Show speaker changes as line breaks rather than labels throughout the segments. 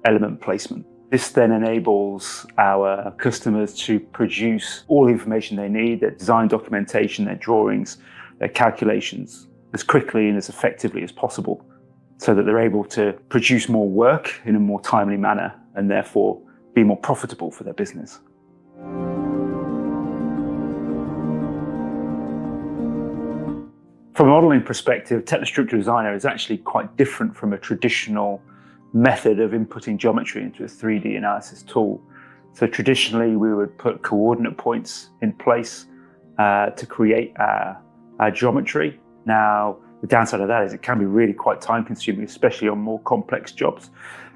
element placement. This then enables our customers to produce all the information they need, their design documentation, their drawings, their calculations, as quickly and as effectively as possible, so that they're able to produce more work in a more timely manner and therefore be more profitable for their business. From a modeling perspective, TetraStructure Designer is actually quite different from a traditional method of inputting geometry into a 3D analysis tool. So traditionally, we would put coordinate points in place to create our geometry. Now, the downside of that is it can be really quite time consuming, especially on more complex jobs.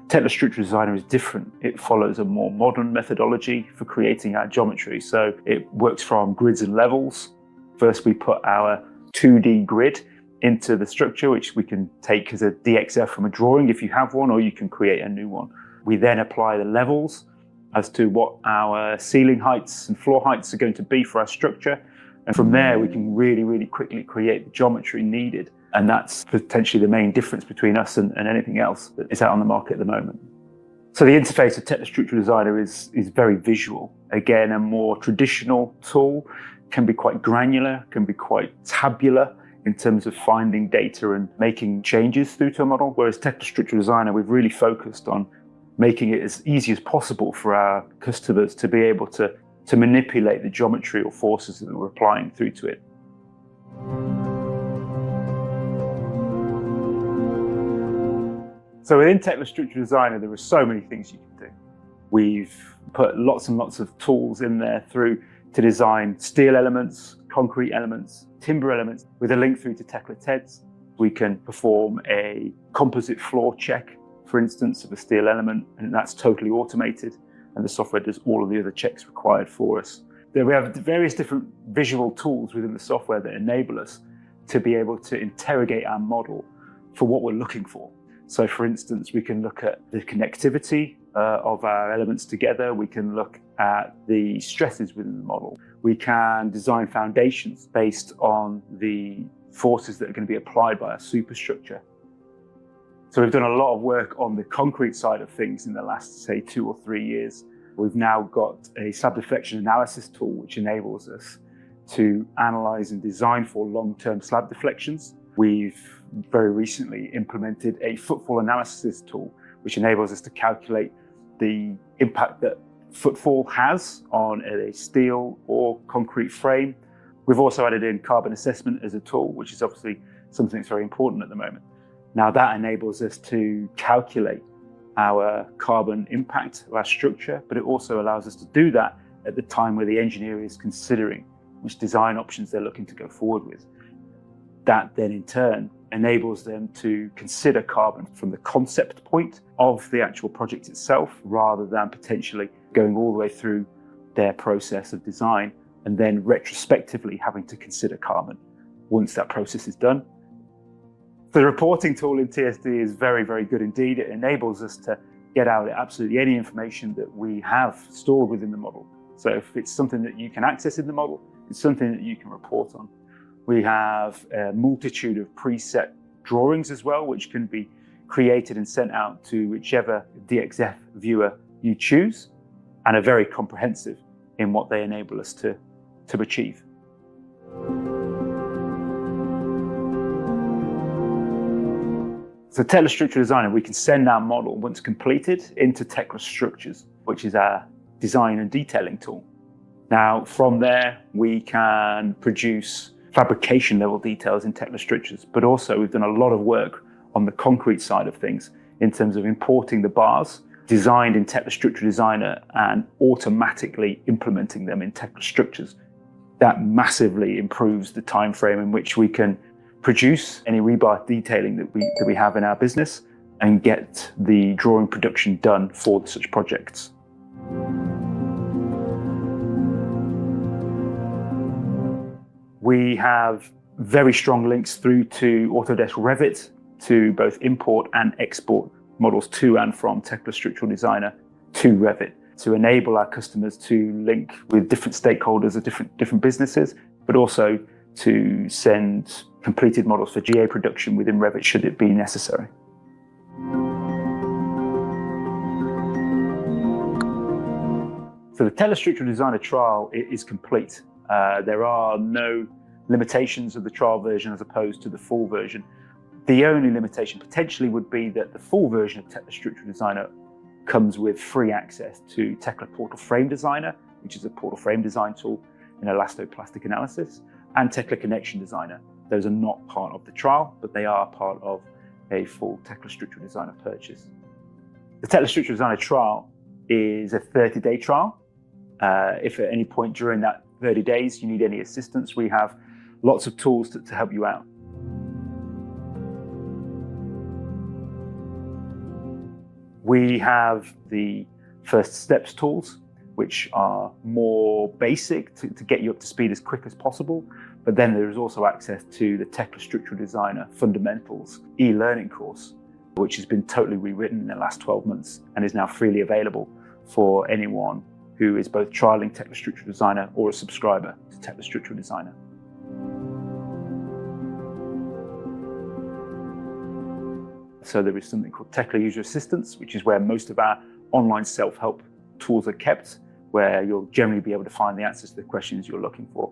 TetraStructure Designer is different. It follows a more modern methodology for creating our geometry. So it works from grids and levels. First, we put our 2D grid into the structure, which we can take as a DXF from a drawing if you have one, or you can create a new one. We then apply the levels as to what our ceiling heights and floor heights are going to be for our structure. And from there, we can really, really quickly create the geometry needed. And that's potentially the main difference between us and anything else that is out on the market at the moment. So the interface of TetraStructure Designer is very visual. Again, a more traditional tool can be quite granular, can be quite tabular in terms of finding data and making changes through to a model. Whereas TetraStructure Designer, we've really focused on making it as easy as possible for our customers to be able to manipulate the geometry or forces that we're applying through to it. So within TetraStructure Designer, there are so many things you can do. We've put lots and lots of tools in there to design steel elements, concrete elements, timber elements with a link through to Tekla TEDS. We can perform a composite floor check, for instance, of a steel element, and that's totally automated, and the software does all of the other checks required for us. Then we have various different visual tools within the software that enable us to be able to interrogate our model for what we're looking for. So for instance, we can look at the connectivity of our elements together. We can look at the stresses within the model. We can design foundations based on the forces that are going to be applied by our superstructure. So we've done a lot of work on the concrete side of things in the last, say, 2 or 3 years. We've now got a slab deflection analysis tool, which enables us to analyze and design for long-term slab deflections. We've very recently implemented a footfall analysis tool, which enables us to calculate the impact that footfall has on a steel or concrete frame. We've also added in carbon assessment as a tool, which is obviously something that's very important at the moment. Now that enables us to calculate our carbon impact of our structure, but it also allows us to do that at the time where the engineer is considering which design options they're looking to go forward with. That then in turn enables them to consider carbon from the concept point of the actual project itself, rather than potentially going all the way through their process of design and then retrospectively having to consider carbon once that process is done. The reporting tool in TSD is very, very good indeed. It enables us to get out absolutely any information that we have stored within the model. So if it's something that you can access in the model, it's something that you can report on. We have a multitude of preset drawings as well, which can be created and sent out to whichever DXF viewer you choose, and are very comprehensive in what they enable us to achieve. So TetraStructure Designer, we can send our model, once completed, into Tekla Structures, which is our design and detailing tool. Now, from there, we can produce fabrication level details in Tekla Structures, but also we've done a lot of work on the concrete side of things in terms of importing the bars designed in TetraStructure Designer and automatically implementing them in Tekla Structures. That massively improves the time frame in which we can produce any rebar detailing that we have in our business and get the drawing production done for such projects. We have very strong links through to Autodesk Revit to both import and export models to and from Tekla Structural Designer to Revit, to enable our customers to link with different stakeholders of different businesses, but also to send completed models for GA production within Revit should it be necessary. So the Tetler Structural Designer trial is complete. There are no limitations of the trial version as opposed to the full version. The only limitation potentially would be that the full version of Tetler Structural Designer comes with free access to Tekla Portal Frame Designer, which is a portal frame design tool in elastoplastic analysis, and Tekla Connection Designer. Those are not part of the trial, but they are part of a full Tekla Structural Designer purchase. The Tetler Structural Designer trial is a 30-day trial. If at any point during that 30 days you need any assistance, we have lots of tools to help you out. We have the first steps tools, which are more basic to get you up to speed as quick as possible. But then there is also access to the Tekla Structural Designer Fundamentals e-learning course, which has been totally rewritten in the last 12 months and is now freely available for anyone who is both trialing Tekla Structural Designer or a subscriber to Tekla Structural Designer. So there is something called Tekla User Assistance, which is where most of our online self-help tools are kept, where you'll generally be able to find the answers to the questions you're looking for.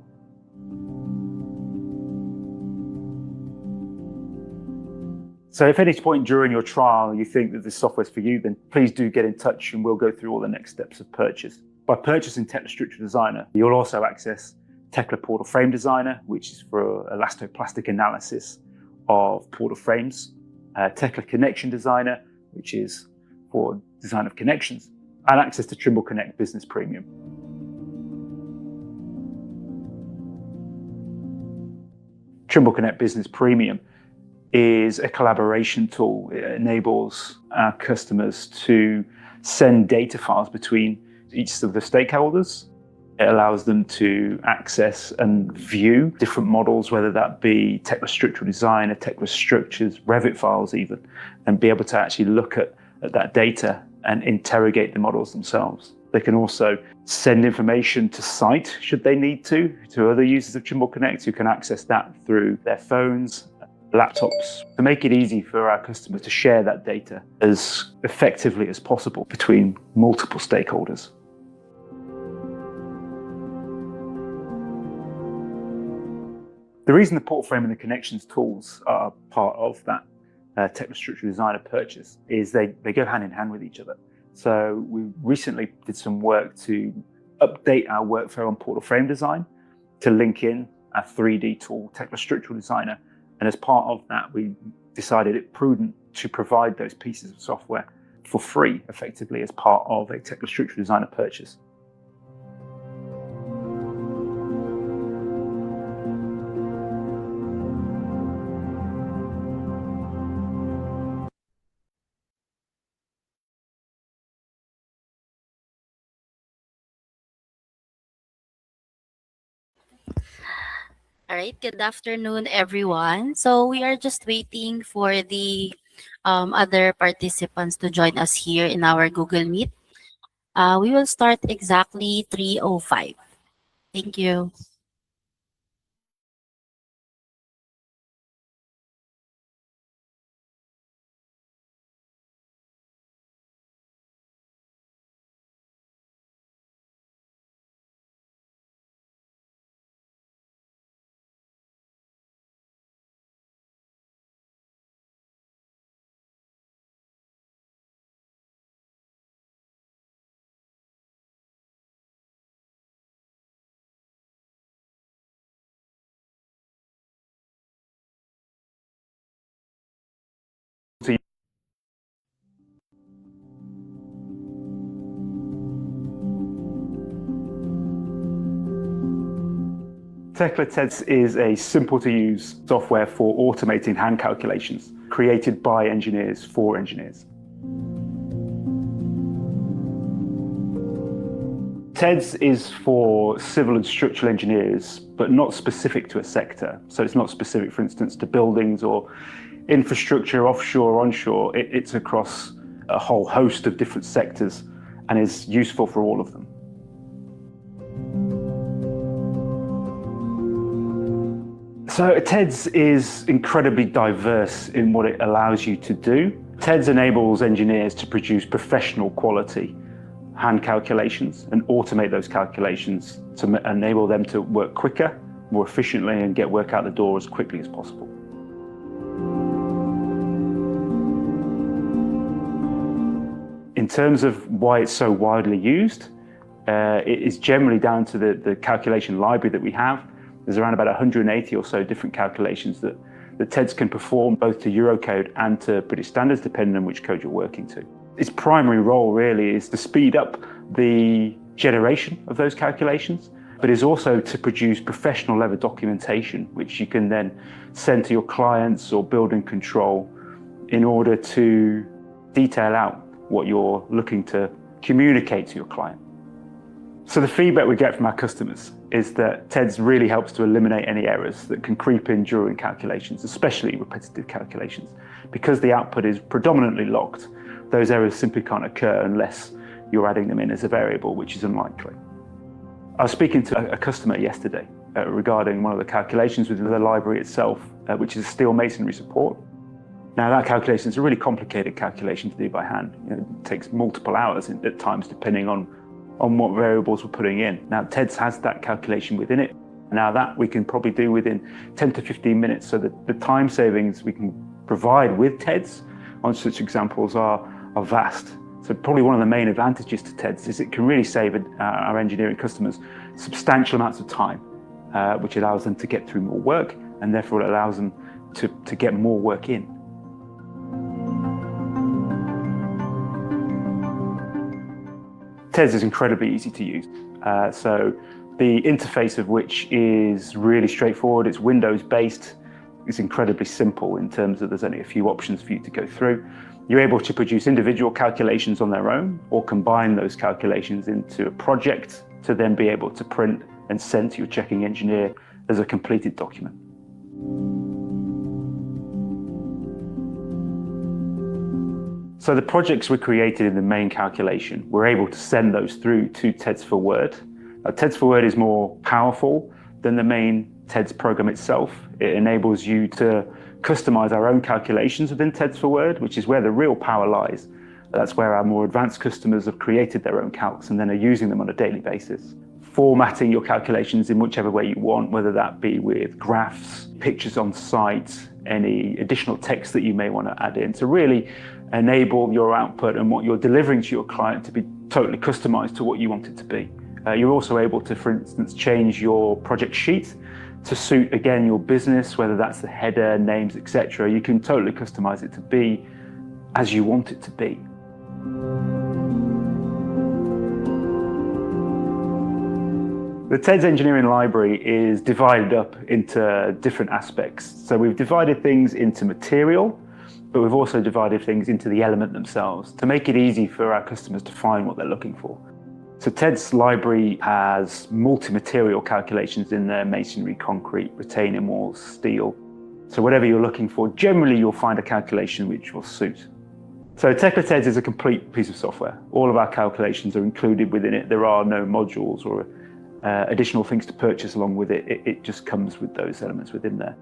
So if at any point during your trial you think that this software is for you, then please do get in touch and we'll go through all the next steps of purchase. By purchasing Tekla Structural Designer, you'll also access Tekla Portal Frame Designer, which is for elastoplastic analysis of portal frames, Tekla Connection Designer, which is for design of connections, and access to Trimble Connect Business Premium. Trimble Connect Business Premium is a collaboration tool. It enables our customers to send data files between each of the stakeholders. It allows them to access and view different models, whether that be Tekla Structural Design, Tekla Structures, Revit files even, and be able to actually look at that data and interrogate the models themselves. They can also send information to site, should they need to other users of Trimble Connect who can access that through their phones, laptops, to make it easy for our customers to share that data as effectively as possible between multiple stakeholders. The reason the portal frame and the connections tools are part of that Tekla Structural Designer purchase is they go hand in hand with each other. So we recently did some work to update our workflow on portal frame design to link in our 3D tool, Tekla Structural Designer. And as part of that, we decided it prudent to provide those pieces of software for free, effectively, as part of a Tekla Structural Designer purchase.
All right, good afternoon, everyone. So we are just waiting for the other participants to join us here in our Google Meet. We will start exactly 3:05. Thank you.
Tekla TEDS is a simple-to-use software for automating hand calculations, created by engineers for engineers. TEDS is for civil and structural engineers, but not specific to a sector. So it's not specific, for instance, to buildings or infrastructure, offshore or onshore. It's across a whole host of different sectors and is useful for all of them. So TEDS is incredibly diverse in what it allows you to do. TEDS enables engineers to produce professional quality hand calculations and automate those calculations to enable them to work quicker, more efficiently, and get work out the door as quickly as possible. In terms of why it's so widely used, it is generally down to the calculation library that we have. There's around about 180 or so different calculations that TEDS can perform both to Eurocode and to British standards, depending on which code you're working to. Its primary role really is to speed up the generation of those calculations, but is also to produce professional level documentation, which you can then send to your clients or building control in order to detail out what you're looking to communicate to your client. So the feedback we get from our customers is that TEDS really helps to eliminate any errors that can creep in during calculations, especially repetitive calculations. Because the output is predominantly locked, those errors simply can't occur unless you're adding them in as a variable, which is unlikely. I was speaking to a customer yesterday regarding one of the calculations within the library itself, which is steel masonry support. Now that calculation is a really complicated calculation to do by hand. It takes multiple hours at times, depending on what variables we're putting in. Now TEDS has that calculation within it. Now that we can probably do within 10 to 15 minutes, so that the time savings we can provide with TEDS on such examples are vast. So probably one of the main advantages to TEDS is it can really save our engineering customers substantial amounts of time, which allows them to get through more work, and therefore it allows them to get more work in. TEDS is incredibly easy to use. So the interface of which is really straightforward. It's Windows-based. It's incredibly simple in terms of there's only a few options for you to go through. You're able to produce individual calculations on their own or combine those calculations into a project to then be able to print and send to your checking engineer as a completed document. So the projects we created in the main calculation, we're able to send those through to TEDS for Word. Now, TEDS for Word is more powerful than the main TEDS program itself. It enables you to customize our own calculations within TEDS for Word, which is where the real power lies. That's where our more advanced customers have created their own calcs and then are using them on a daily basis. Formatting your calculations in whichever way you want, whether that be with graphs, pictures on site, any additional text that you may want to add in, to really enable your output and what you're delivering to your client to be totally customized to what you want it to be. You're also able to, for instance, change your project sheet to suit, again, your business, whether that's the header, names, etc. You can totally customize it to be as you want it to be. The TEDS engineering library is divided up into different aspects. So we've divided things into material, but we've also divided things into the element themselves to make it easy for our customers to find what they're looking for. So TEDS library has multi-material calculations in there: masonry, concrete, retaining walls, steel. So whatever you're looking for, generally you'll find a calculation which will suit. So Tekla TEDS is a complete piece of software. All of our calculations are included within it. There are no modules or additional things to purchase along with it. It just comes with those elements within there.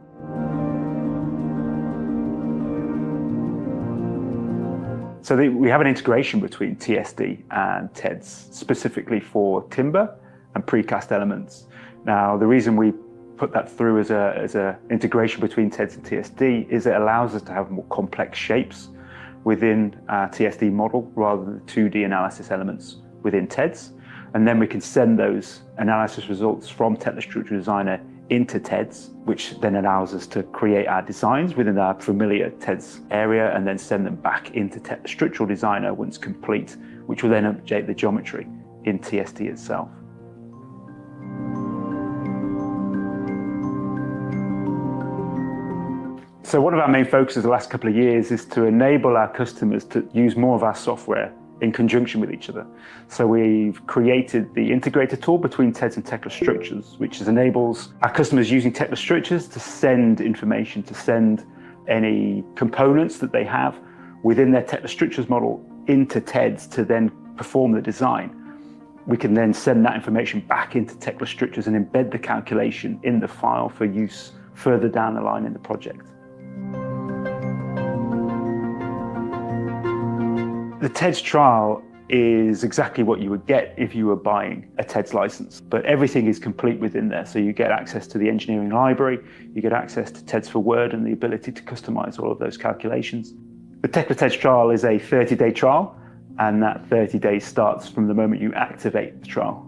So we have an integration between TSD and TEDS, specifically for timber and precast elements. Now, the reason we put that through as a integration between TEDS and TSD is it allows us to have more complex shapes within our TSD model rather than the 2D analysis elements within TEDS. And then we can send those analysis results from Tekla Structural Designer into TEDS, which then allows us to create our designs within our familiar TEDS area and then send them back into Tekla Structural Designer once complete, which will then update the geometry in TSD itself. So one of our main focuses the last couple of years is to enable our customers to use more of our software in conjunction with each other. So we've created the integrator tool between TEDS and Tekla Structures, which enables our customers using Tekla Structures to send information, to send any components that they have within their Tekla Structures model into TEDS to then perform the design. We can then send that information back into Tekla Structures and embed the calculation in the file for use further down the line in the project. The TEDS trial is exactly what you would get if you were buying a TEDS license. But everything is complete within there. So you get access to the engineering library, you get access to TEDS for Word and the ability to customize all of those calculations. The Tech for TEDS trial is a 30-day trial, and that 30 days starts from the moment you activate the trial.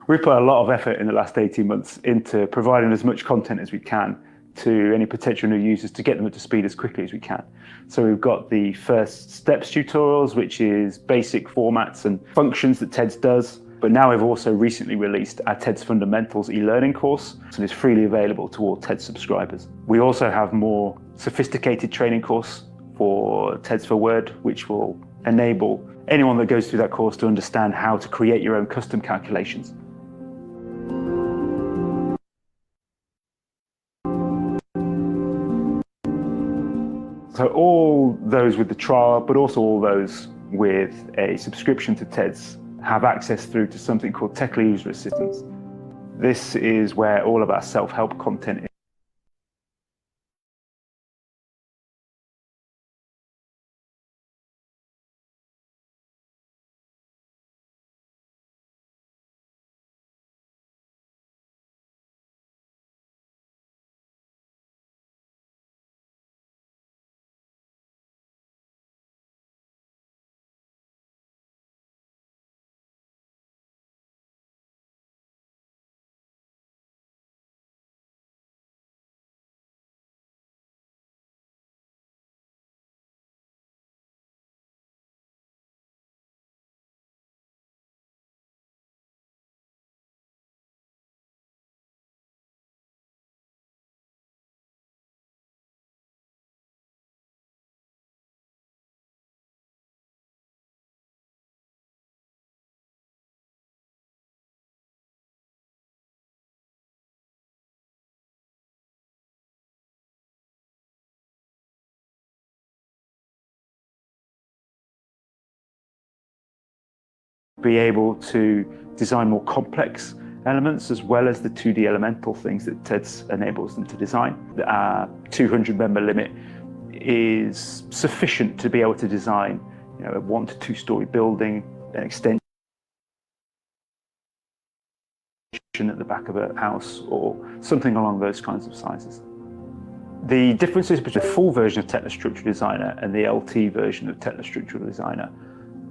We put a lot of effort in the last 18 months into providing as much content as we can to any potential new users to get them up to speed as quickly as we can. So we've got the first steps tutorials, which is basic formats and functions that TEDS does. But now we've also recently released our TEDS Fundamentals e-learning course, and it's freely available to all TEDS subscribers. We also have more sophisticated training course for TEDS for Word, which will enable anyone that goes through that course to understand how to create your own custom calculations. So all those with the trial, but also all those with a subscription to TEDS have access through to something called Techly User Assistance. This is where all of our self-help content is. Be able to design more complex elements as well as the 2D elemental things that TEDS enables them to design. Our 200 member limit is sufficient to be able to design, a 1 to 2 story building, an extension at the back of a house, or something along those kinds of sizes. The differences between the full version of Tekla Structural Designer and the LT version of Tekla Structural Designer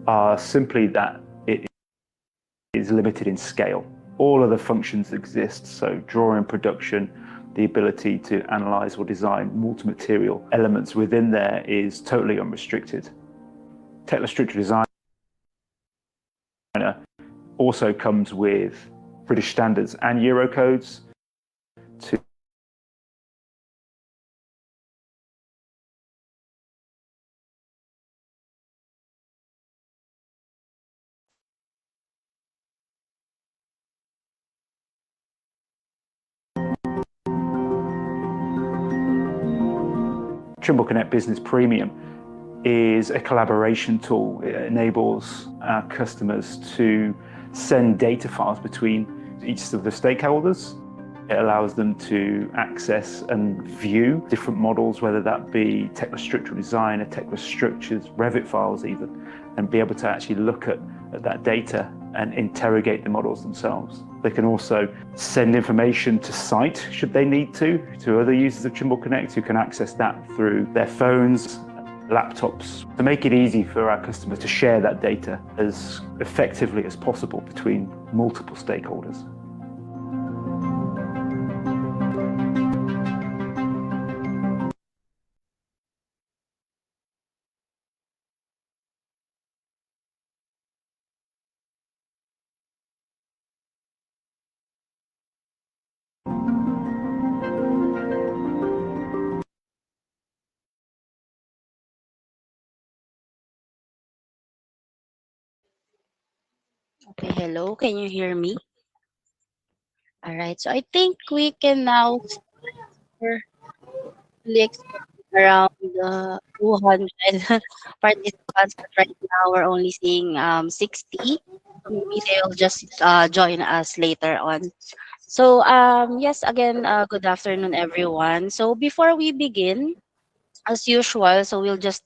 are simply that it is limited in scale. All of the functions exist, so drawing production, the ability to analyze or design multi-material elements within there is totally unrestricted. Tekla Structural Designer also comes with British standards and Eurocodes to Trimble Connect Business Premium is a collaboration tool. It enables our customers to send data files between each of the stakeholders. It allows them to access and view different models, whether that be Tekla Structural Design, Tekla Structures, Revit files even, and be able to actually look at that data and interrogate the models themselves. They can also send information to site, should they need to other users of Trimble Connect who can access that through their phones, laptops, to make it easy for our customers to share that data as effectively as possible between multiple stakeholders.
Okay, hello, can you hear me? All right, so I think we can now expect around 200 participants, but right now we're only seeing 60. Maybe they'll just join us later on. So yes, again, good afternoon, everyone. So before we begin, as usual, so we'll just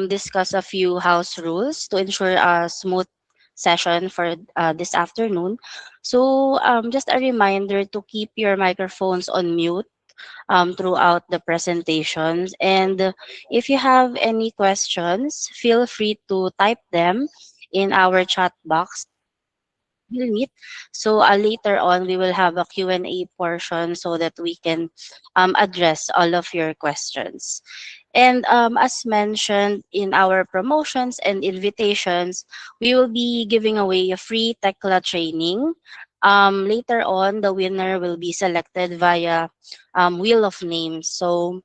discuss a few house rules to ensure a smooth session for this afternoon. So, just a reminder to keep your microphones on mute throughout the presentations. And if you have any questions, feel free to type them in our chat box. We'll meet. So later on, we will have a Q&A portion so that we can address all of your questions. And as mentioned in our promotions and invitations, we will be giving away a free Tekla training. Later on, the winner will be selected via Wheel of Names. So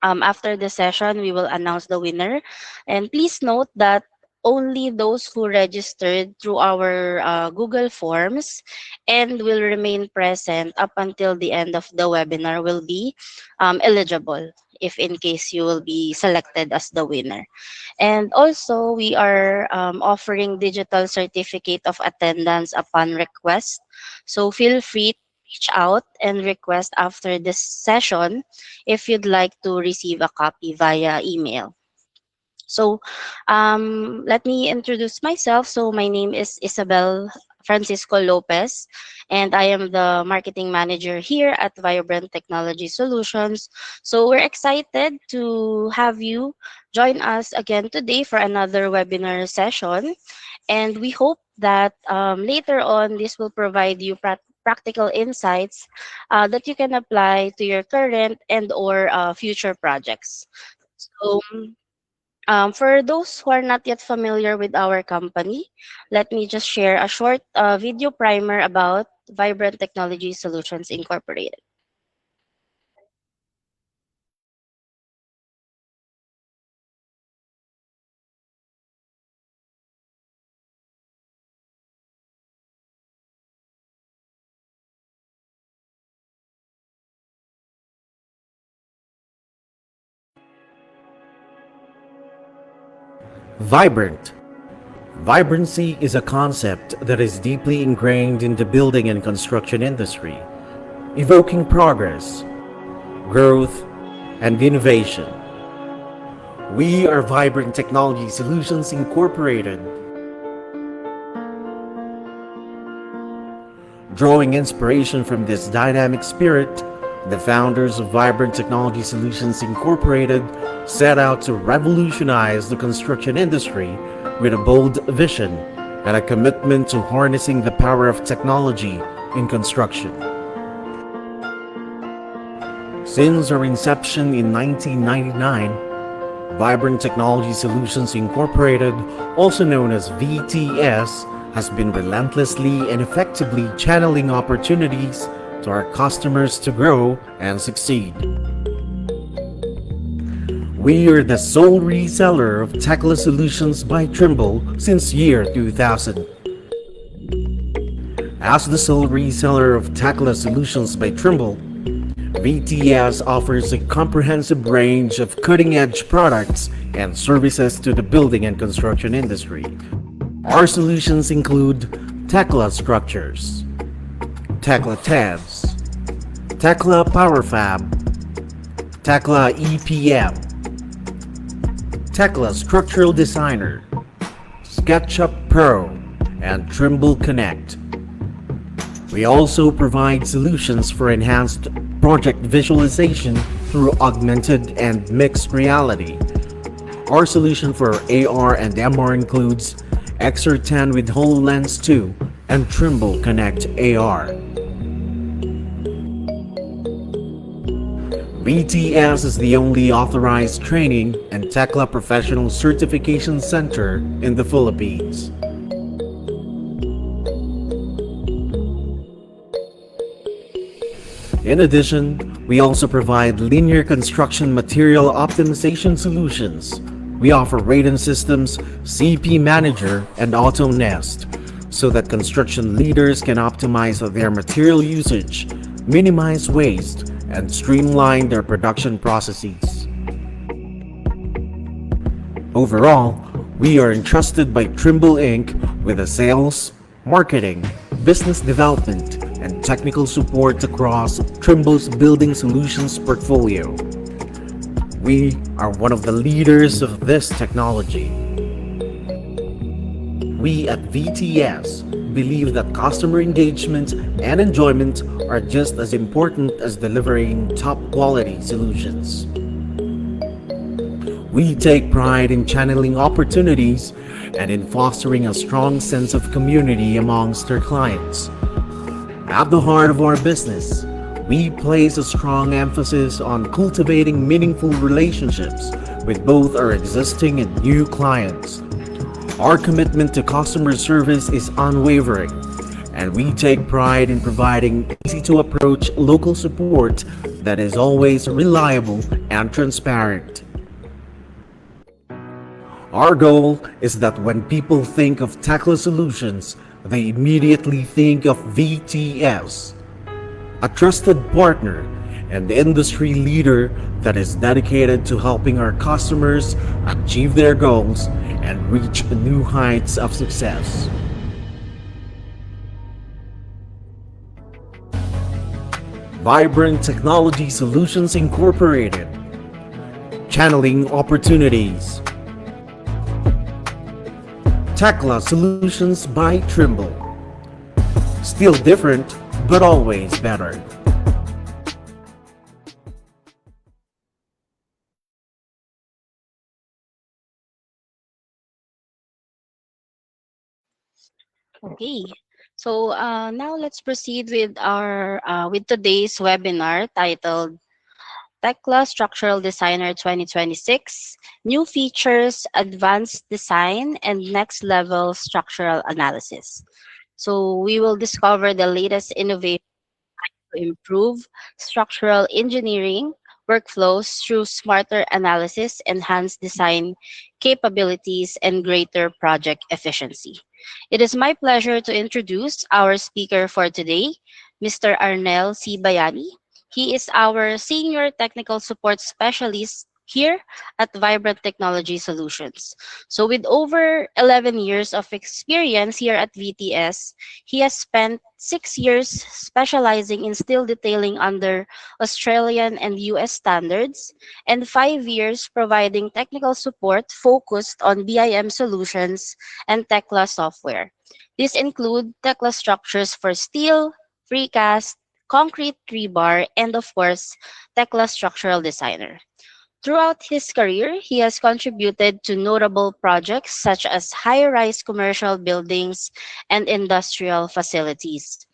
after the session, we will announce the winner. And please note that only those who registered through our Google Forms and will remain present up until the end of the webinar will be eligible if in case you will be selected as the winner. And also, we are offering digital certificate of attendance upon request. So feel free to reach out and request after this session if you'd like to receive a copy via email. So, let me introduce myself. So, my name is Isabel Francisco Lopez, and I am the marketing manager here at Vibrant Technology Solutions. So, we're excited to have you join us again today for another webinar session. And we hope that later on, this will provide you practical insights that you can apply to your current and or future projects. So, for those who are not yet familiar with our company, let me just share a short video primer about Vibrant Technology Solutions Incorporated.
Vibrant. Vibrancy is a concept that is deeply ingrained in the building and construction industry, evoking progress, growth, and innovation. We are Vibrant Technology Solutions Incorporated, drawing inspiration from this dynamic spirit. The founders of Vibrant Technology Solutions Incorporated set out to revolutionize the construction industry with a bold vision and a commitment to harnessing the power of technology in construction. Since our inception in 1999, Vibrant Technology Solutions Incorporated, also known as VTS, has been relentlessly and effectively channeling opportunities to our customers to grow and succeed. We are the sole reseller of Tekla Solutions by Trimble since year 2000. As the sole reseller of Tekla Solutions by Trimble, VTS offers a comprehensive range of cutting-edge products and services to the building and construction industry. Our solutions include Tekla Structures, Tekla TADS, Tekla PowerFab, Tekla EPM, Tekla Structural Designer, SketchUp Pro, and Trimble Connect. We also provide solutions for enhanced project visualization through augmented and mixed reality. Our solution for AR and MR includes XR10 with HoloLens 2 and Trimble Connect AR. VTS is the only authorized training and Tekla professional certification center in the Philippines. In addition, we also provide linear construction material optimization solutions. We offer Radon Systems, CP Manager, and AutoNest so that construction leaders can optimize their material usage, minimize waste, and streamline their production processes. Overall, we are entrusted by Trimble Inc. with the sales, marketing, business development, and technical support across Trimble's building solutions portfolio. We are one of the leaders of this technology. We at VTS believe that customer engagement and enjoyment are just as important as delivering top quality solutions. We take pride in channeling opportunities and in fostering a strong sense of community amongst our clients. At the heart of our business, we place a strong emphasis on cultivating meaningful relationships with both our existing and new clients. Our commitment to customer service is unwavering, and we take pride in providing easy-to-approach local support that is always reliable and transparent. Our goal is that when people think of Tekla Solutions, they immediately think of VTS, a trusted partner and industry leader that is dedicated to helping our customers achieve their goals and reach new heights of success. Vibrant Technology Solutions Incorporated, channeling opportunities. Tekla Solutions by Trimble. Still different, but always better.
Okay. So now let's proceed with our with today's webinar titled Tekla Structural Designer 2026, New Features, Advanced Design, and Next Level Structural Analysis. So we will discover the latest innovation to improve structural engineering workflows through smarter analysis, enhanced design capabilities, and greater project efficiency. It is my pleasure to introduce our speaker for today, Mr. Arnel C. Bayani. He is our Senior Technical Support Specialist here at Vibrant Technology Solutions. So with over 11 years of experience here at VTS, he has spent 6 years specializing in steel detailing under Australian and US standards, and 5 years providing technical support focused on BIM solutions and Tekla software. These include Tekla structures for steel, precast, concrete rebar, and of course, Tekla Structural Designer. Throughout his career, he has contributed to notable projects such as high-rise commercial buildings and industrial facilities.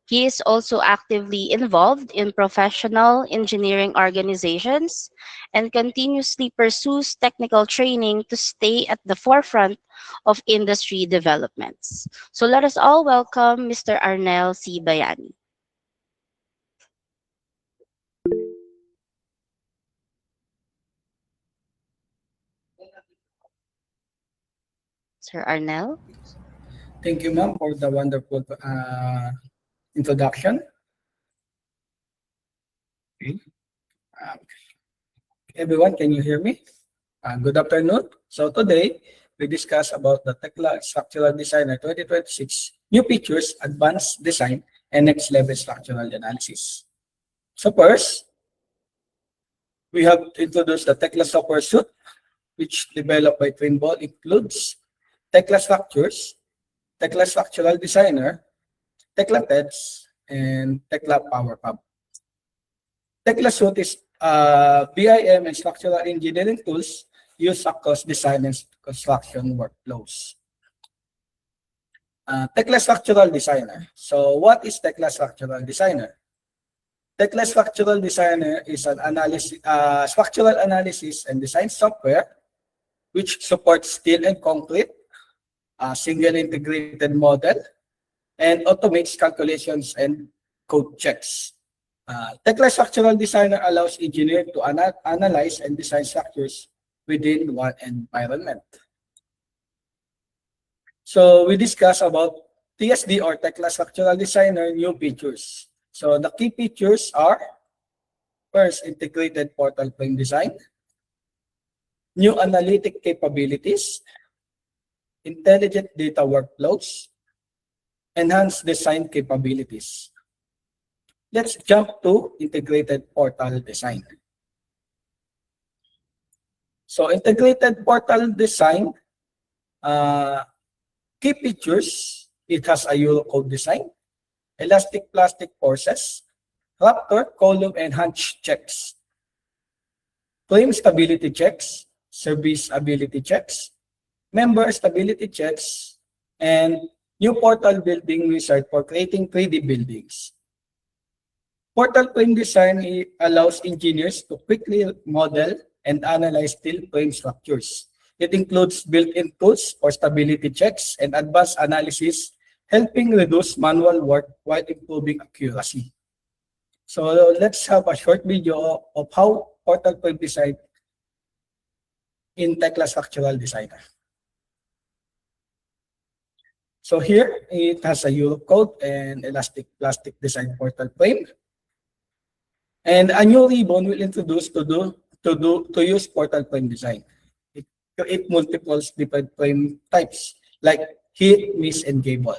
He is also actively involved in professional engineering organizations and continuously pursues technical training to stay at the forefront of industry developments. So let us all welcome Mr. Arnel C. Bayani. Sir Arnel?
Thank you, ma'am, for the wonderful introduction. Okay. Everyone, can you hear me? Good afternoon. So today, we discuss about the Tekla Structural Designer 2026, new features, advanced design, and next level structural analysis. So first, we have to introduce the Tekla software suite, which developed by Trimble includes Tekla Structures, Tekla Structural Designer, Tekla TEDS, and Tekla PowerPub. Tekla Suite is BIM and structural engineering tools used across design and construction workflows. Tekla Structural Designer. So what is Tekla Structural Designer? Tekla Structural Designer is an structural analysis and design software which supports steel and concrete, single integrated model, and automates calculations and code checks. Tekla Structural Designer allows engineers to analyze and design structures within one environment. So we discuss about TSD or Tekla Structural Designer new features. So the key features are first, integrated portal plane design, new analytic capabilities, intelligent data workflows, enhanced design capabilities. Let's jump to integrated portal design. So integrated portal design, key features, it has a Eurocode design, elastic plastic forces, Raptor column and hunch checks, frame stability checks, serviceability checks, member stability checks, and new portal building wizard for creating 3D buildings. Portal frame design allows engineers to quickly model and analyze steel frame structures. It includes built-in tools for stability checks and advanced analysis, helping reduce manual work while improving accuracy. So let's have a short video of how portal frame design in Tekla Structural Designer. So here it has a Eurocode and elastic plastic design portal frame. And a new ribbon will introduce to use portal frame design. It creates multiple different frame types like heat, miss, and gable.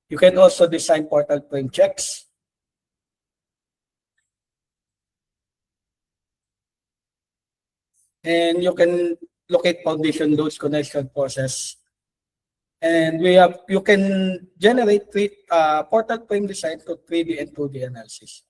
You can also design portal frame checks. And you can locate foundation loads, connection process. And you can generate portal frame design to 3D and 2D analysis.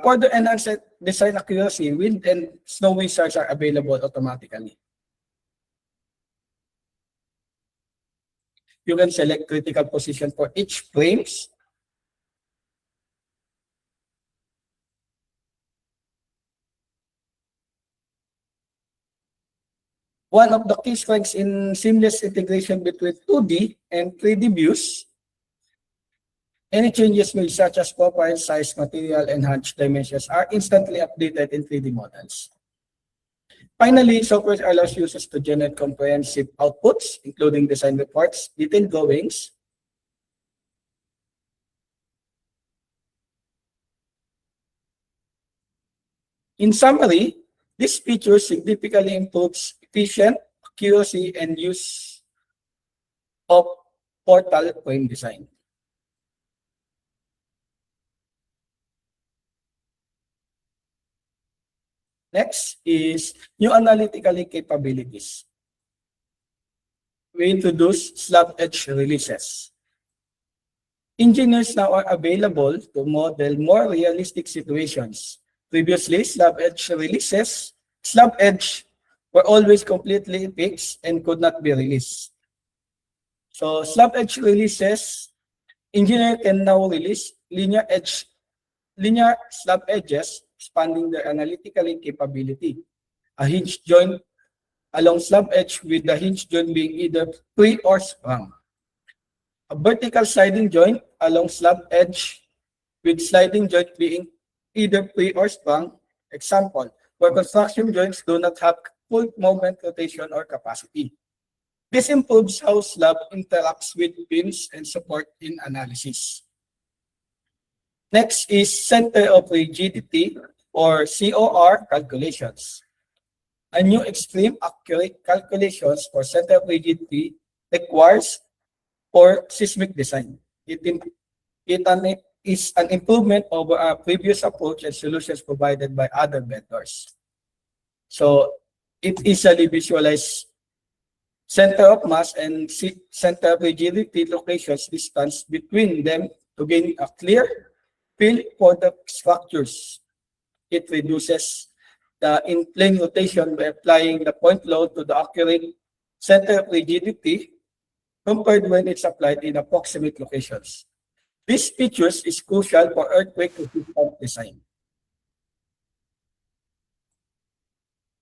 For the enhanced design accuracy, wind and snow wizards are available automatically. You can select critical position for each frames. One of the key strengths in seamless integration between 2D and 3D views, any changes made such as profile, size, material, and hunch dimensions are instantly updated in 3D models. Finally, software allows users to generate comprehensive outputs, including design reports, detailed drawings, in summary, this feature significantly improves efficient, accuracy, and use of portal frame design. Next is new analytical capabilities. We introduce slab edge releases. Engineers now are available to model more realistic situations. Previously, slab edge were always completely fixed and could not be released. So slab edge releases, engineer can now release linear slab edges, expanding their analytical capability. A hinge joint along slab edge with the hinge joint being either free or sprung. A vertical sliding joint along slab edge with sliding joint being either free or sprung. Example, where construction joints do not have full moment, rotation, or capacity. This improves how slab interacts with beams and support in analysis. Next is center of rigidity or COR calculations. A new extreme accurate calculations for center of rigidity requires for seismic design. It is an improvement over our previous approach and solutions provided by other vendors. So it easily visualizes center of mass and center of rigidity locations distance between them to gain a clear feel for the structures. It reduces the in-plane rotation by applying the point load to the accurate center of rigidity compared when it's applied in approximate locations. This features is crucial for earthquake-resistant design.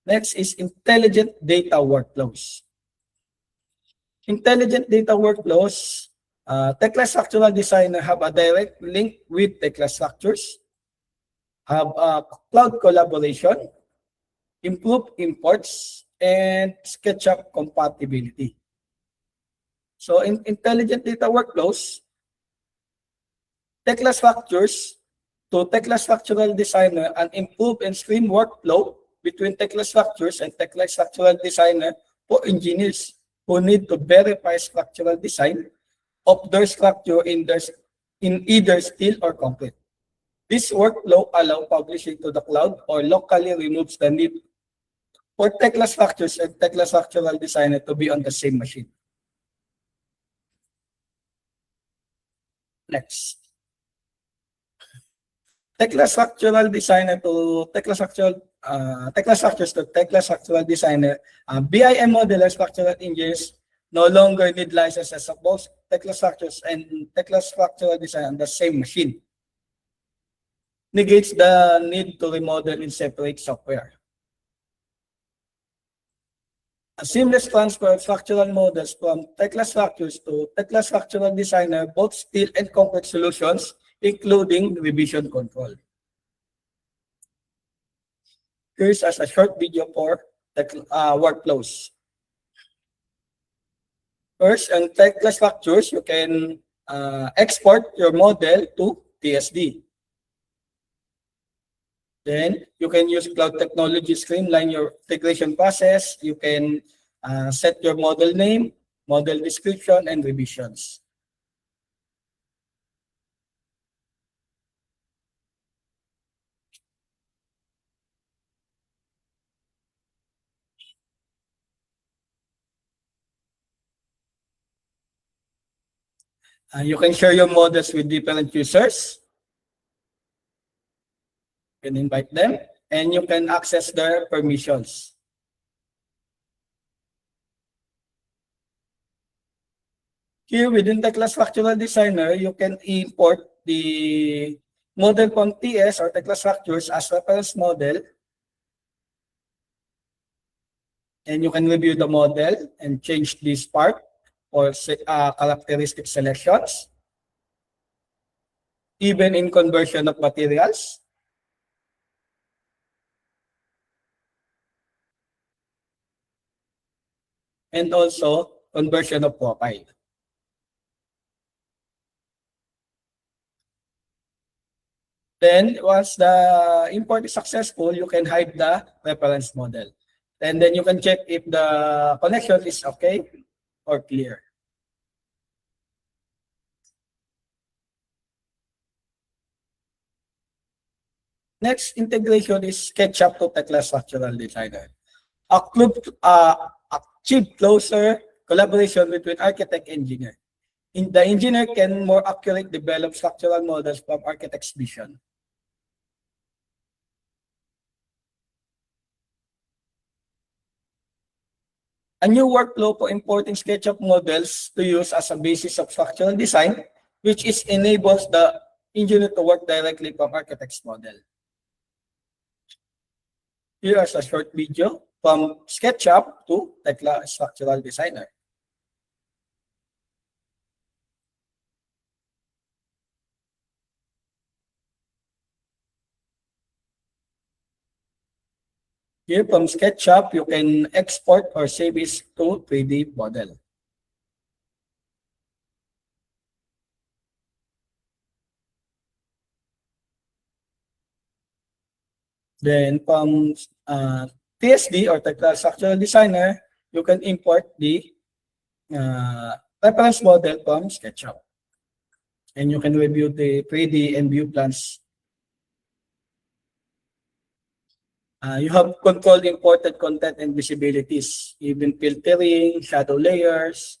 Next is intelligent data workflows. Intelligent data workflows, Tekla Structural Designer have a direct link with Tekla Structures, have cloud collaboration, improve imports, and SketchUp compatibility. So in intelligent data workflows, Tekla Structures to Tekla Structural Designer an improve and stream workflow between Tekla Structures and Tekla Structural Designer for engineers who need to verify structural design of their structure in either steel or concrete. This workflow allows publishing to the cloud or locally removes the need for Tekla structures and Tekla structural designer to be on the same machine. Next. Tekla structural designer to Tekla structural Tekla structures to Tekla structural designer. BIM modeler structural engineers no longer need licenses of both Tekla structures and Tekla structural design on the same machine. Negates the need to remodel in separate software. A seamless transfer of structural models from Tekla structures to Tekla structural designer, both steel and concrete solutions, including revision control. Here's as a short video for workflows. First, on Tekla structures, you can export your model to TSD. Then you can use cloud technology, streamline your integration process. You can set your model name, model description, and revisions. You can share your models with different users. You can invite them, and you can access their permissions. Here within Tekla Structural Designer, you can import the model from TS or Tekla Structures as reference model. And you can review the model and change this part or characteristic selections. Even in conversion of materials. And also conversion of profile. Then once the import is successful, you can hide the reference model. And then you can check if the connection is okay or clear. Next integration is SketchUp to Tekla Structural Designer. Achieve closer collaboration between architect and engineer. The engineer can more accurately develop structural models from architect's vision. A new workflow for importing SketchUp models to use as a basis of structural design, which enables the engineer to work directly from architect's model. Here is a short video from SketchUp to Tekla Structural Designer. Here from SketchUp, you can export or save it to 3D model. Then from TSD or Tekla Structural Designer, you can import the reference model from SketchUp. And you can review the 3D and view plans. You have controlled imported content and visibilities, even filtering, shadow layers,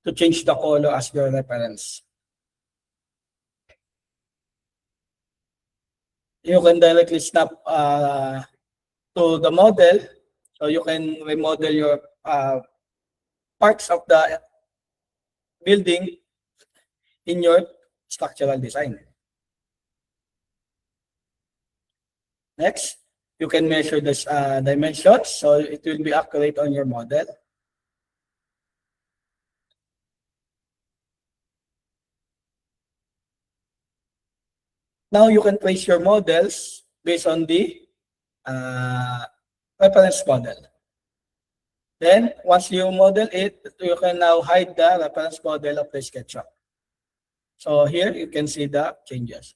to change the color as your reference. You can directly snap to the model, so you can remodel your parts of the building in your structural design. Next, you can measure this dimensions, so it will be accurate on your model. Now you can trace your models based on the reference model. Then, once you model it, you can now hide the reference model of the SketchUp. So here you can see the changes.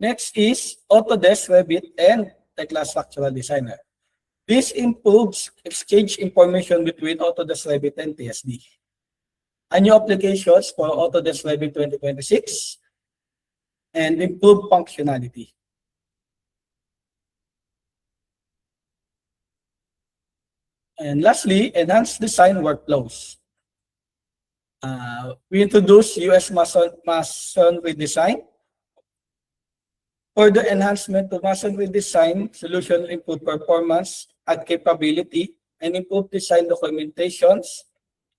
Next is Autodesk Revit and Tekla Structural Designer. This improves exchange information between Autodesk Revit and TSD. A new applications for Autodesk Revit 2026 and improved functionality. And lastly, enhanced design workflows. We introduced US masonry design. Further enhancement to masonry design solution improve performance and capability and improve design documentations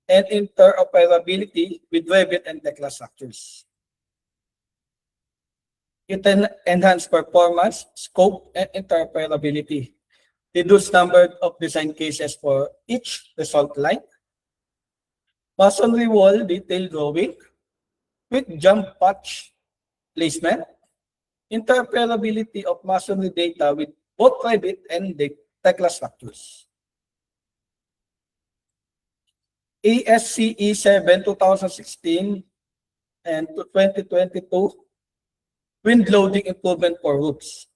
and interoperability with Revit and Tekla structures. It enhance performance, scope, and interoperability. Reduce number of design cases for each result line. Masonry wall detail drawing with jump patch placement. Interoperability of masonry data with both Revit and the Tekla structures. ASCE 7 2016 and 2022 wind loading improvement for roofs.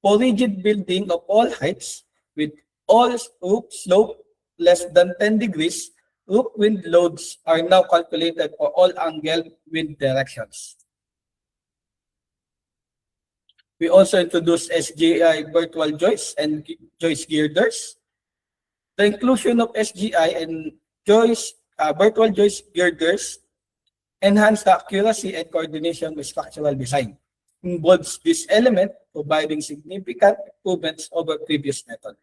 For rigid building of all heights with all roof slope less than 10 degrees, roof wind loads are now calculated for all angle wind directions. We also introduced SGI virtual joists and joist girders. The inclusion of SGI and virtual joist girders enhance the accuracy and coordination with structural design. Involves this element providing significant improvements over previous method.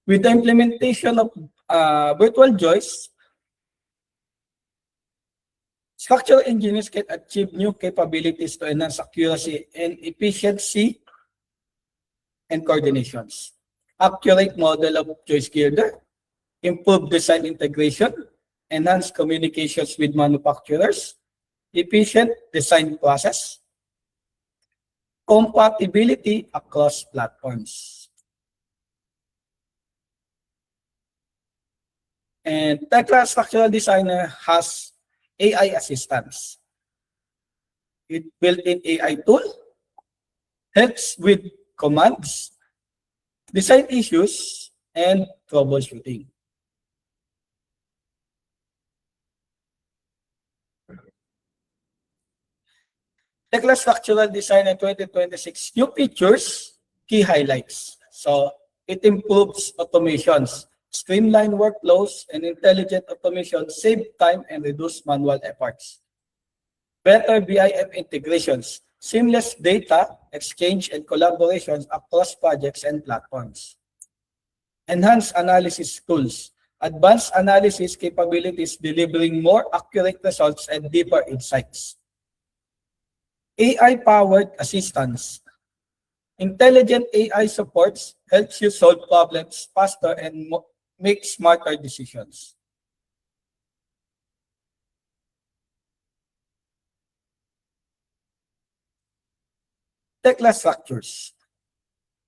With the implementation of virtual joists, structural engineers can achieve new capabilities to enhance accuracy and efficiency and coordinations. Accurate model of joist girder, improved design integration, enhanced communications with manufacturers, efficient design process, compatibility across platforms. And Tekla Structural Designer has AI assistance. It built-in AI tool, helps with commands, design issues, and troubleshooting. Tekla Structural Designer 2026 new features, key highlights. So it improves automations, streamline workflows, and intelligent automation save time and reduce manual efforts. Better BIM integrations, seamless data exchange and collaborations across projects and platforms. Enhanced analysis tools, advanced analysis capabilities delivering more accurate results and deeper insights. AI-powered assistance. Intelligent AI supports helps you solve problems faster and make smarter decisions. Tekla structures.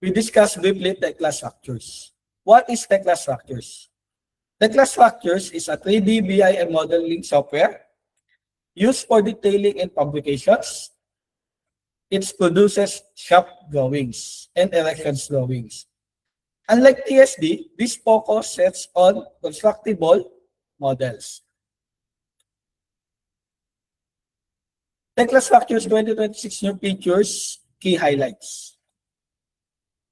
We discussed briefly Tekla structures. What is Tekla structures? Tekla structures is a 3D BIM modeling software used for detailing and fabrications. It produces shop drawings and erections drawings. Unlike TSD, this focuses on constructible models. Tekla Structures 2026 new features, key highlights.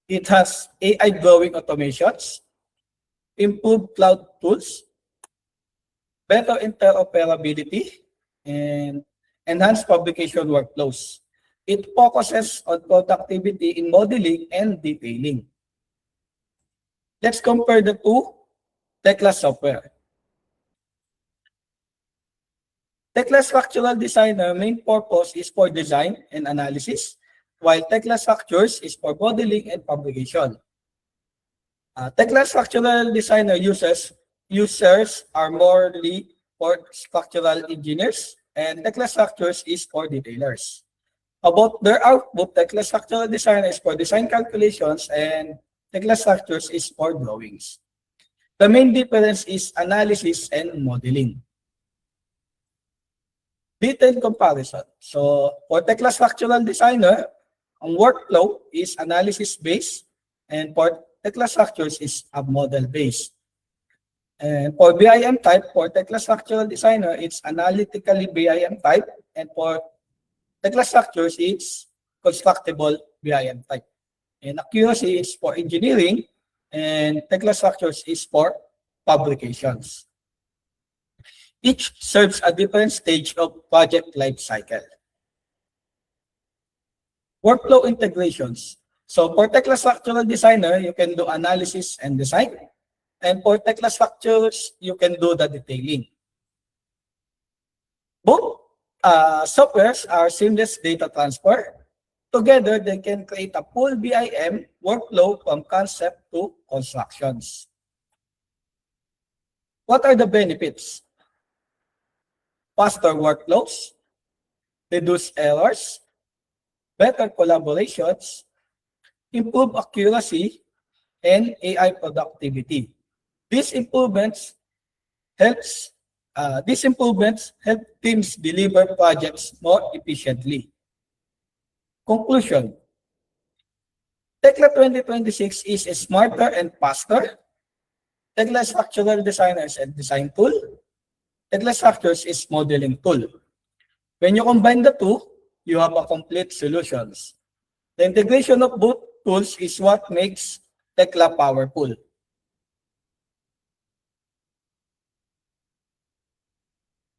It has AI drawing automations, improved cloud tools, better interoperability, and enhanced publication workflows. It focuses on productivity in modeling and detailing. Let's compare the two Tekla software. Tekla Structural Designer main purpose is for design and analysis, while Tekla Structures is for modeling and fabrication. Tekla Structural Designer users are morely for structural engineers, and Tekla Structures is for detailers. About their output, Tekla Structural Designer is for design calculations and Tekla Structures is for drawings. The main difference is analysis and modeling. detailed comparison. So for Tekla Structural Designer, ang workflow is analysis-based, and for Tekla Structures is a model-based. And for BIM type, for Tekla Structural Designer, it's analytically BIM type, and for Tekla Structures, it's constructible BIM type. And accuracy is for engineering, and Tekla Structures is for publications. Each serves a different stage of project life cycle. Workflow integrations. So for Tekla Structural Designer, you can do analysis and design. And for Tekla Structures, you can do the detailing. Both softwares are seamless data transfer. Together, they can create a full BIM workflow from concept to constructions. What are the benefits? Faster workflows, reduce errors, better collaborations, improve accuracy, and AI productivity. These improvements help teams deliver projects more efficiently. Conclusion. Tekla 2026 is a smarter and faster. Tekla Structural Designer is a design tool. Tekla Structures is modeling tool. When you combine the two, you have a complete solutions. The integration of both tools is what makes Tekla powerful.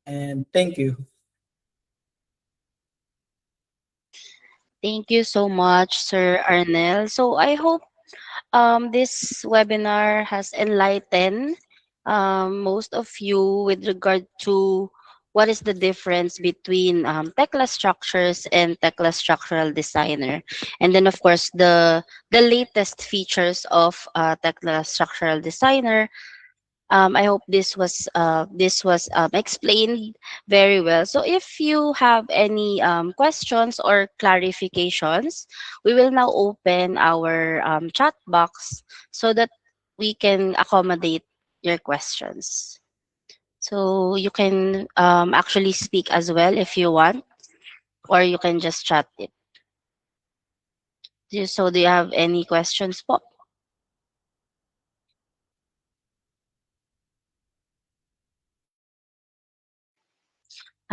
And thank you.
Thank you so much, Sir Arnel. So I hope this webinar has enlightened most of you with regard to what is the difference between Tekla Structures and Tekla Structural Designer, and then of course the latest features of Tekla Structural Designer. I hope this was explained very well. So if you have any questions or clarifications, we will now open our chat box so that we can accommodate your questions. So you can actually speak as well if you want, or you can just chat it. So do you have any questions po?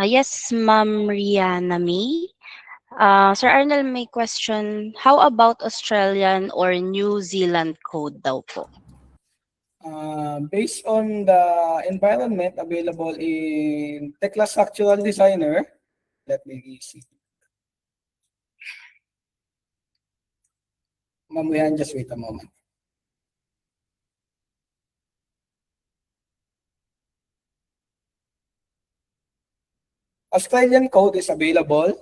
Yes, Ma'am Rihanna May. Sir Arnel, may question. How about Australian or New Zealand code daw po?
Based on the environment available in Tekla Structural Designer, let me see. Ma'am, just wait a moment. Australian code is available.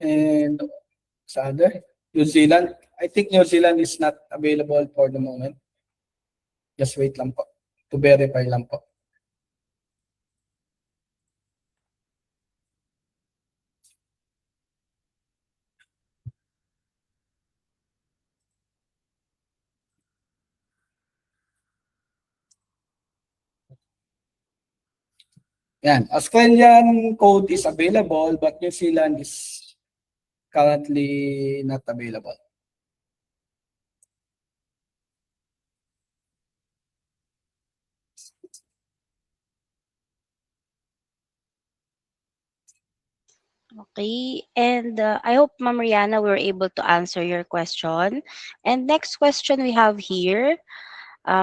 And sa other, New Zealand. I think New Zealand is not available for the moment. Just wait lang po. To verify lang po. Yan. Australian code is available, but New Zealand is currently not available.
Okay, and I hope Ma'am Rihanna were able to answer your question. And next question we have here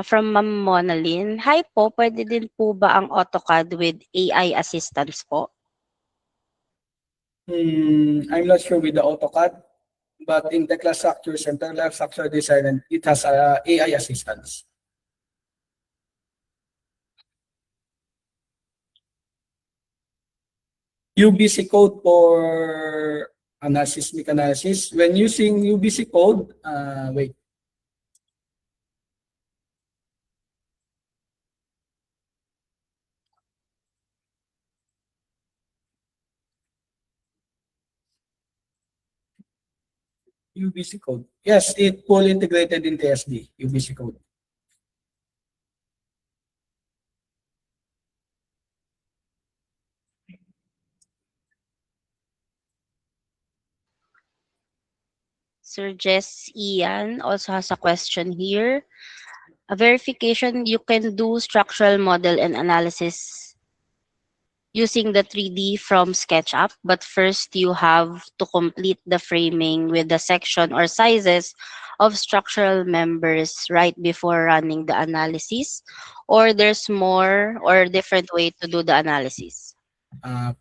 from Ma'am Monalyn. Hi po, pwede din po ba ang AutoCAD with AI assistance po?
I'm not sure with the AutoCAD, but in Tekla Structures and Tekla Structural Design, it has AI assistance. UBC code for seismic analysis. When using UBC code, wait. UBC code. Yes, it fully integrated in TSD, UBC code.
Sir Jess Ian also has a question here. A verification, you can do structural model and analysis using the 3D from SketchUp, but first you have to complete the framing with the section or sizes of structural members right before running the analysis, or there's more or different way to do the analysis.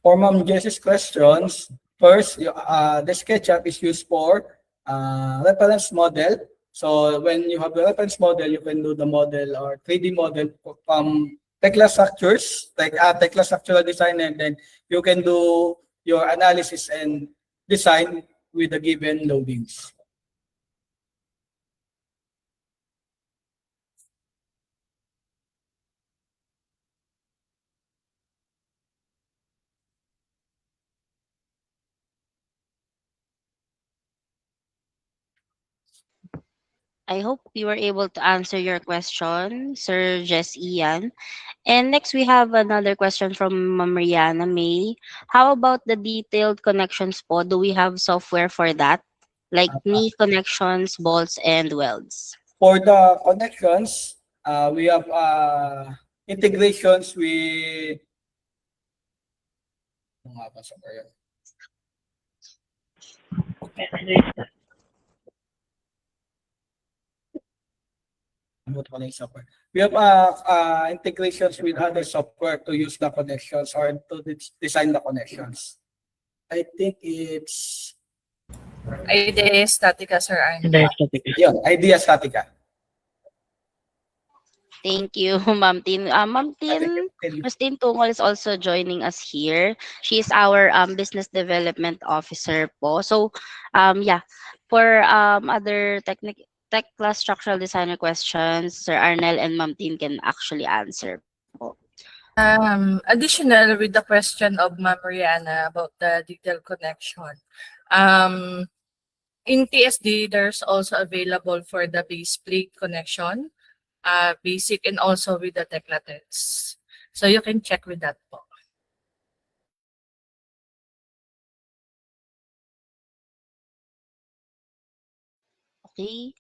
For Ma'am Jess's questions, first, the SketchUp is used for reference model. So when you have the reference model, you can do the model or 3D model from Tekla structures, like Tekla structural design, and then you can do your analysis and design with the given loadings.
I hope we were able to answer your question, Sir Jess Ian. And next, we have another question from Mariana May. How about the detailed connections po? Do we have software for that? Like knee connections, bolts, and welds.
For the connections, we have integrations with ano nga ba software yun? Ano ba yung software? We have integrations with other software to use the connections or to design the connections. I think it's
Idea Statica, Sir Arne.
yun, Idea Statica.
Thank you, Ma'am Tin. Ma'am Tin, Christine Tungol is also joining us here. She is our business development officer po. So, yeah, for other tech class structural designer questions, Sir Arnel and Ma'am Tin can actually answer po.
Additional with the question of Ma'am Rihanna about the detailed connection. In TSD, there's also available for the base plate connection, basic and also with the Tekla text. So you can check with that po.
Okay.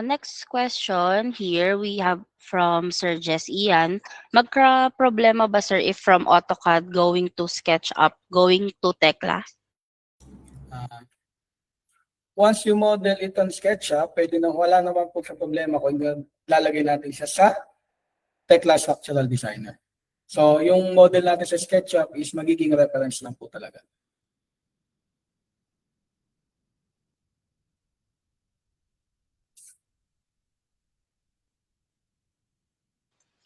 Next question here we have from Sir Jess Ian. Magka-problema ba sir if from AutoCAD going to SketchUp, going to Tekla?
Once you model it on SketchUp, pwede na wala naman po sa problema kung lalagay natin siya sa Tekla Structural Designer. So, yung model natin sa SketchUp is magiging reference lang po talaga.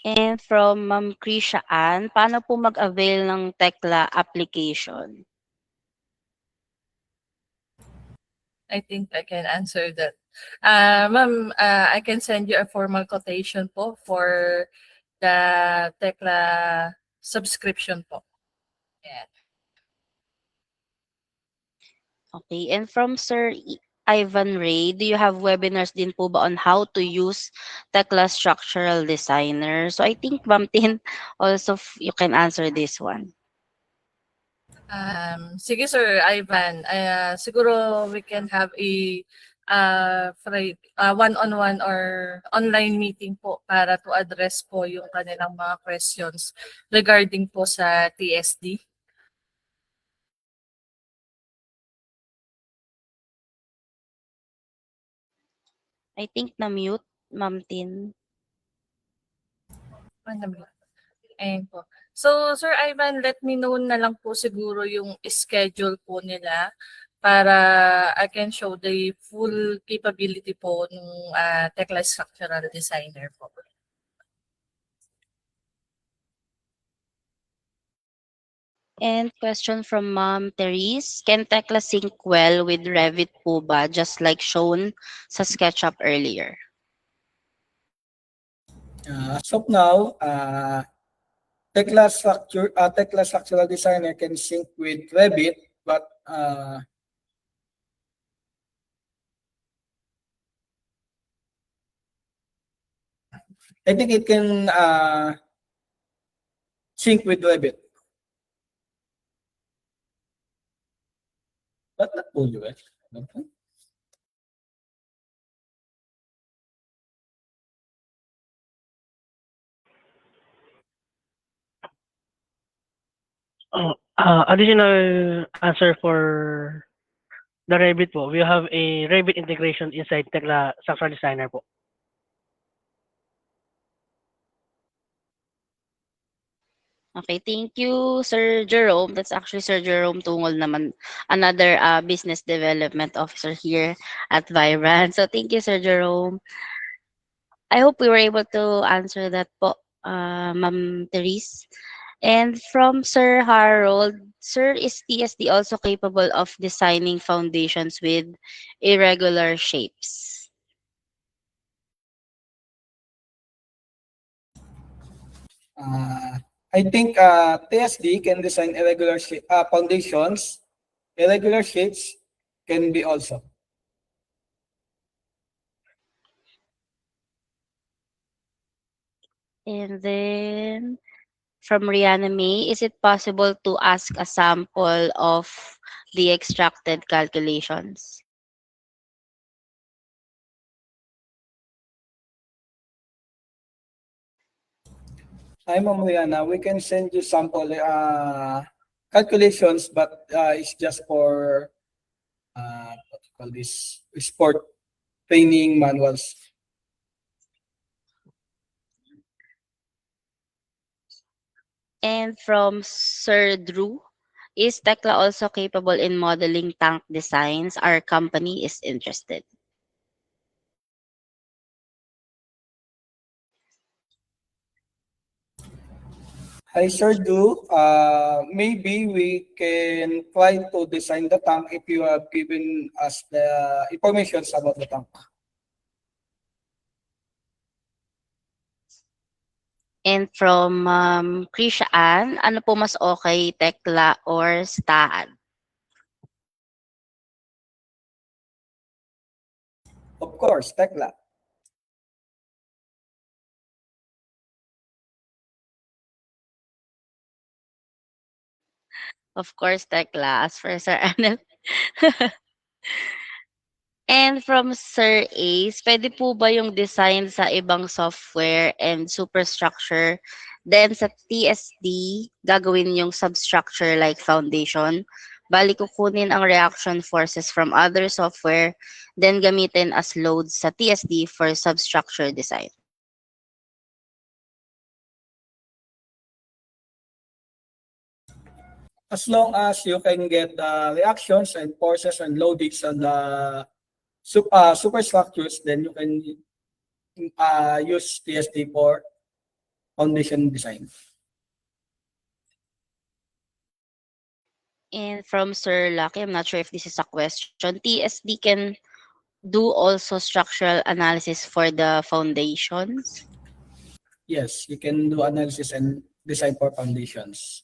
And from Ma'am Krisha Ann, paano po mag-avail ng Tekla application?
I think I can answer that. Ma'am, I can send you a formal quotation po for the Tekla subscription po. Yeah.
Okay. And from Sir Ivan Ray, do you have webinars din po ba on how to use Tekla Structural Designer? So I think Ma'am Tin also you can answer this one.
Sige Sir Ivan, siguro we can have a one-on-one or online meeting po para to address po yung kanilang mga questions regarding po sa TSD.
I think na-mute, Ma'am Tin.
Ayun po. So, Sir Ivan, let me know na lang po siguro yung schedule po nila para I can show the full capability po ng Tekla Structural Designer po.
And question from Ma'am Therese, can Tekla sync well with Revit po ba, just like shown sa SketchUp earlier?
As of now, Tekla Structural Designer can sync with Revit, but I think it can sync with Revit. But not fully well.
Additional answer for the Revit po. We have a Revit integration inside Tekla Structural Designer po.
Okay, thank you, Sir Jerome. That's actually Sir Jerome Tungol naman, another business development officer here at Vibrant. So thank you, Sir Jerome. I hope we were able to answer that po, Ma'am Therese. And from Sir Harold, Sir, is TSD also capable of designing foundations with irregular shapes?
I think TSD can design foundations. Irregular shapes can be also.
And then from Rihanna May, is it possible to ask a sample of the extracted calculations?
Hi, Ma'am Rihanna. We can send you sample calculations, but it's just for what you call this sport training manuals.
And from Sir Drew, is Tekla also capable in modeling tank designs? Our company is interested.
Hi, Sir Du. Maybe we can try to design the tank if you have given us the information about the tank.
And from Krisha Ann, ano po mas okay, Tekla or STAAD?
Of course, Tekla.
Of course, Tekla, as for Sir Anel. And from Sir Ace, pwede po ba yung design sa ibang software and superstructure? Then sa TSD, gagawin yung substructure like foundation. Bali kukunin ang reaction forces from other software, then gamitin as loads sa TSD for substructure design.
As long as you can get the reactions and forces and loadings on the superstructures, then you can use TSD for foundation design.
And from Sir Lucky, I'm not sure if this is a question. TSD can do also structural analysis for the foundations.
Yes, you can do analysis and design for foundations.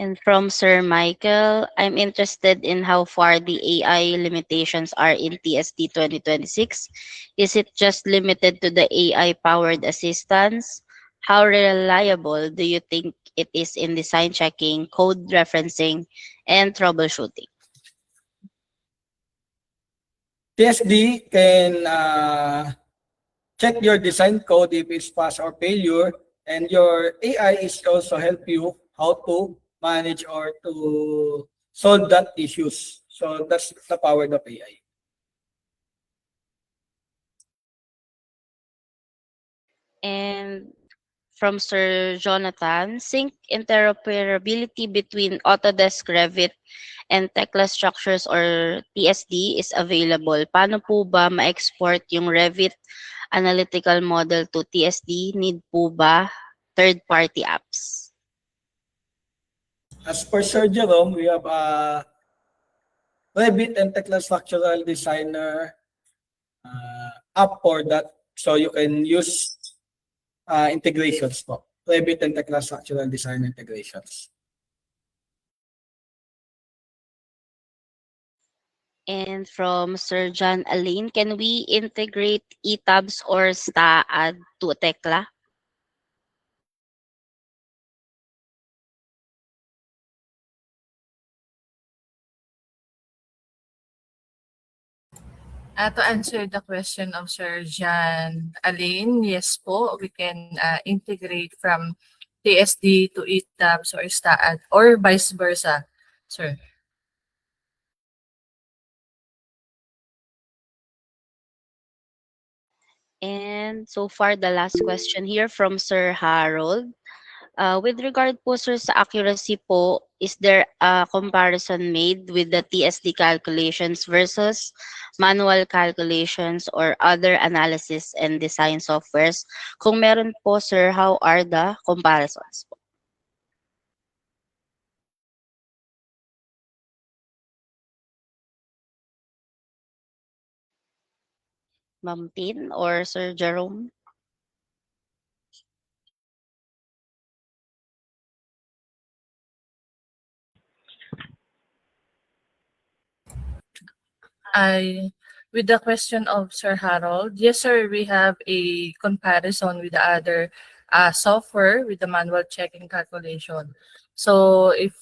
And from Sir Michael, I'm interested in how far the AI limitations are in TSD 2026. Is it just limited to the AI-powered assistance? How reliable do you think it is in design checking, code referencing, and troubleshooting?
TSD can check your design code if it's pass or failure, and your AI is also help you how to manage or to solve that issues. So that's the power of AI.
And from Sir Jonathan, sync interoperability between Autodesk Revit and Tekla Structures or TSD is available. Paano po ba ma-export yung Revit analytical model to TSD? Need po ba third-party apps?
As per Sir Jerome, we have a Revit and Tekla Structural Designer app for that. So you can use integrations po. Revit and Tekla Structural Design integrations.
And from Sir John Alain, can we integrate ETABS or STAAD to Tekla?
To answer the question of Sir John Alain, yes po, we can integrate from TSD to ETABS or STAAD or vice versa, sir.
And so far, the last question here from Sir Harold. With regard po sir sa accuracy po, is there a comparison made with the TSD calculations versus manual calculations or other analysis and design softwares? Kung meron po sir, how are the comparisons po? Ma'am Tin or Sir Jerome?
With the question of Sir Harold, yes, sir, we have a comparison with the other software with the manual checking calculation. So if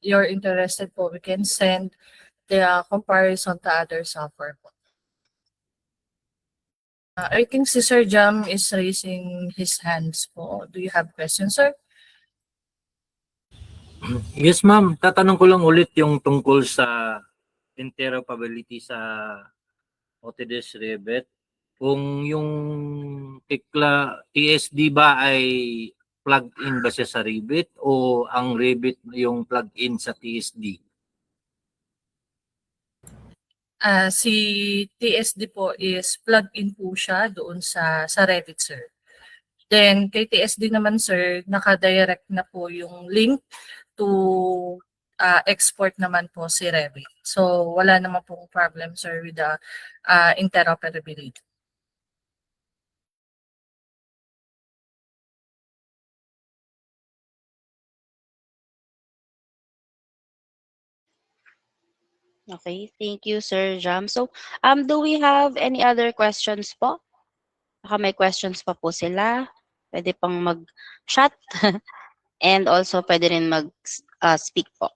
you're interested po, we can send the comparison to other software po. I think si Sir Jam is raising his hands po. Do you have questions, sir?
Yes, ma'am. Tatanong ko lang ulit yung tungkol sa interoperability sa Autodesk Revit. Kung yung TSD ba ay plug-in ba siya sa Revit o ang Revit yung plug-in sa TSD?
Si TSD po is plug-in po siya doon sa Revit, sir. Then kay TSD naman, sir, naka-direct na po yung link to export naman po si Revit. So wala naman pong problem, sir, with the interoperability.
Okay, thank you Sir Jam. So, do we have any other questions po? Baka may questions pa po sila. Pwede pang mag-chat. And also, pwede rin mag-speak po.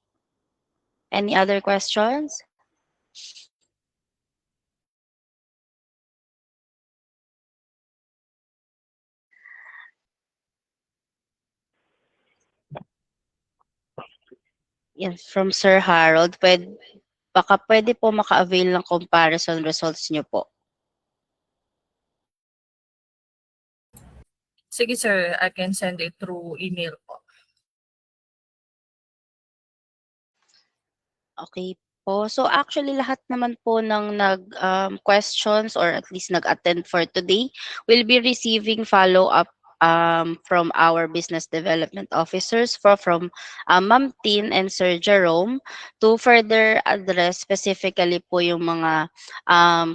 Any other questions? Yes, from Sir Harold. Baka pwede po maka-avail ng comparison results nyo po.
Sige, sir, I can send it through email po.
Okay po. So actually lahat naman po ng questions or at least nag-attend for today will be receiving follow-up from our business development officers from Ma'am Tin and Sir Jerome to further address specifically po yung mga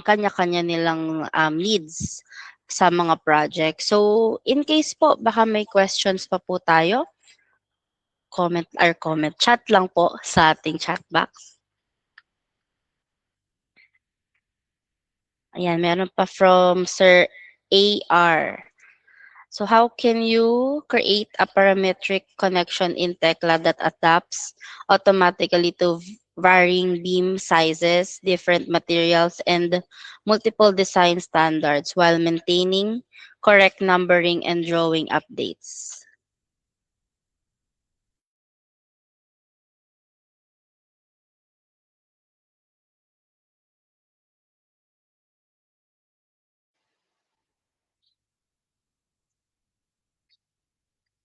kanya-kanya nilang needs sa mga project. So in case po baka may questions pa po tayo, comment chat lang po sa ating chat box. Ayan, meron pa from Sir AR. So how can you create a parametric connection in Tekla that adapts automatically to varying beam sizes, different materials, and multiple design standards while maintaining correct numbering and drawing updates?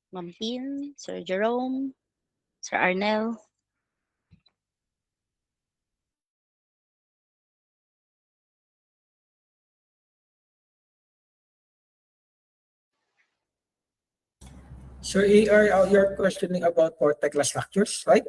Ma'am Tin, Sir Jerome, Sir Arnel.
Sir AR, you're questioning about for Tekla structures, right?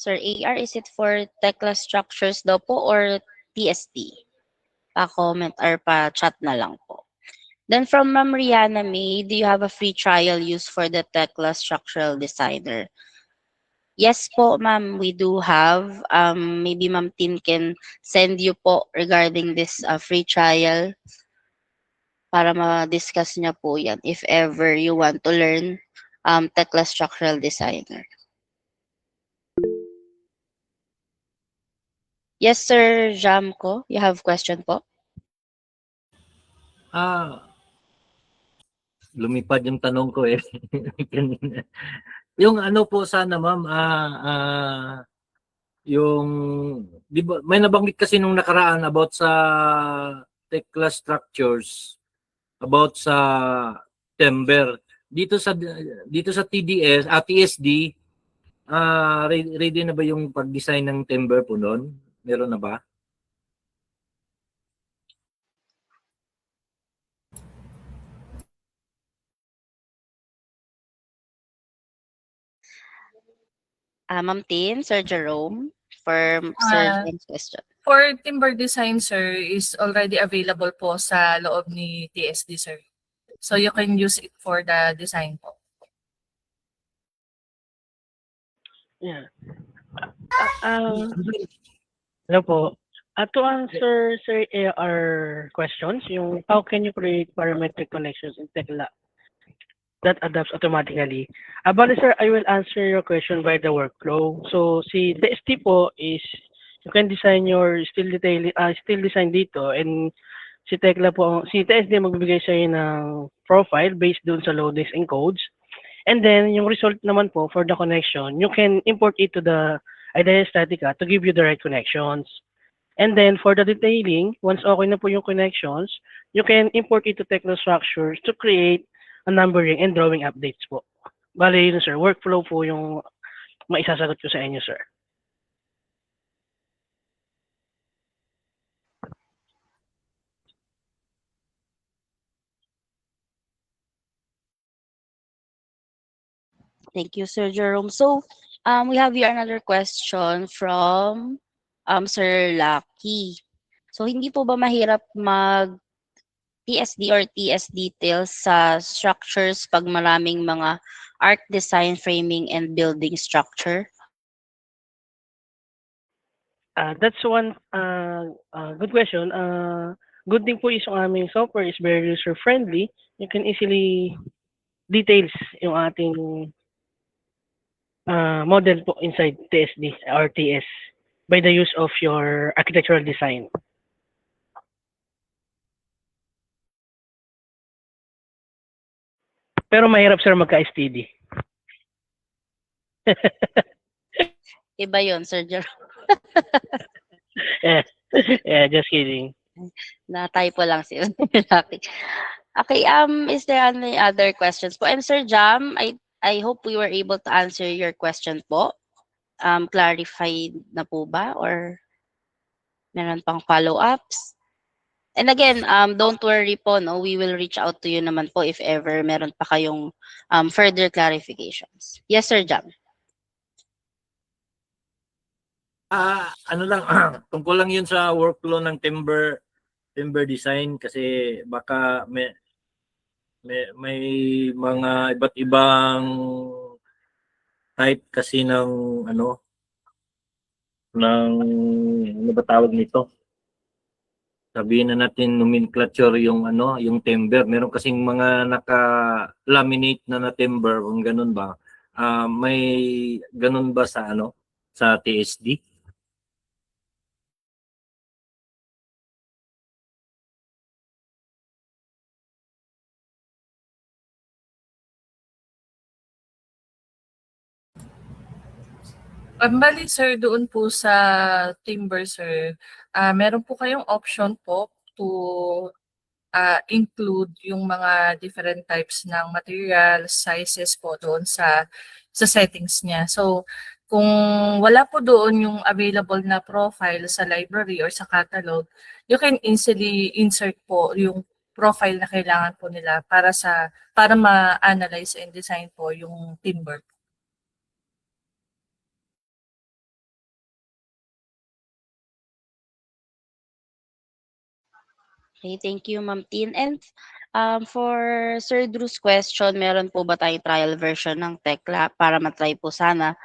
Sir AR, is it for Tekla structures daw po or TSD? Pa-comment or pa-chat na lang po. Then from Ma'am Rihanna May, do you have a free trial use for the Tekla Structural Designer? Yes po, ma'am, we do have. Maybe Ma'am Tin can send you po regarding this free trial. para ma-discuss niya po yan if ever you want to learn Tekla Structural Designer. Yes, Sir Jamco, you have question po?
Lumipad yung tanong ko eh. Kanina. Yung ano po sana ma'am, yung di ba may nabanggit kasi nung nakaraan about sa Tekla structures, about sa timber. Dito sa TSD, ready na ba yung pag-design ng timber po noon? Meron na ba?
Ma'am Tin, Sir Jerome, for Sir
Ah,
James' question.
For timber design, sir, is already available po sa loob ni TSD, sir. So you can use it for the design po.
Yeah. Hello po. To answer Sir AR questions, yung how can you create parametric connections in Tekla that adapts automatically? Bali sir, I will answer your question by the workflow. So si TST po is you can design your still design dito, and si Tekla po, si TSD magbibigay sa ng profile based dun sa loadings and codes. And then yung result naman po for the connection, you can import it to the IDEA Statica to give you the right connections. And then for the detailing, once okay na po yung connections, you can import it to Tekla Structures to create a numbering and drawing updates po. Bali yun sir, workflow po yung maisasagot ko sa inyo sir.
Thank you, Sir Jerome. So, we have here another question from Sir Lucky. So, hindi po ba mahirap mag TSD or TS details sa structures pag maraming mga art design, framing, and building structure?
That's one good question. Good thing po is yung aming software is very user friendly. You can easily details yung ating model po inside TSD or TS by the use of your architectural design. Pero mahirap sir magka-STD.
Iba yun, Sir Jerome.
Yeah, just kidding.
Na-typo lang si Lucky. Okay, is there any other questions po? And Sir Jam, I hope we were able to answer your question po. Clarified na po ba or meron pang follow-ups? And again, don't worry po, no, we will reach out to you naman po if ever meron pa kayong further clarifications. Yes, Sir Jam.
Ano lang, tungkol lang yun sa workflow ng timber design kasi baka may mga iba't ibang type kasi ng ano ba tawag nito? Sabihin na natin nomenclature yung yung timber. Meron kasing mga naka-laminate na timber, kung ganun ba. May ganun ba sa sa TSD?
Bali sir, doon po sa timber sir, meron po kayong option po to include yung mga different types ng material, sizes po doon sa settings niya. So, kung wala po doon yung available na profile sa library or sa catalog, you can easily insert po yung profile na kailangan po nila para ma-analyze and design po yung timber.
Okay, thank you, Ma'am Tin. And for Sir Drew's question, meron po ba tayong trial version ng Tekla para matry po sana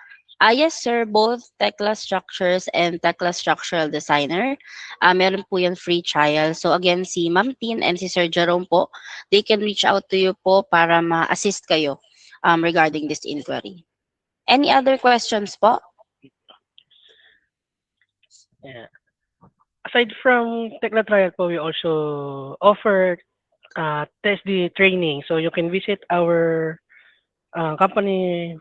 Yes, sir. Both Tekla Structures and Tekla Structural Designer. Meron po yan free trial. So again, si Ma'am Tin and si Sir Jerome po, they can reach out to you po para ma-assist kayo regarding this inquiry. Any other questions po?
Yeah. Aside from Tekla Trial po, we also offer TESD training. So you can visit our company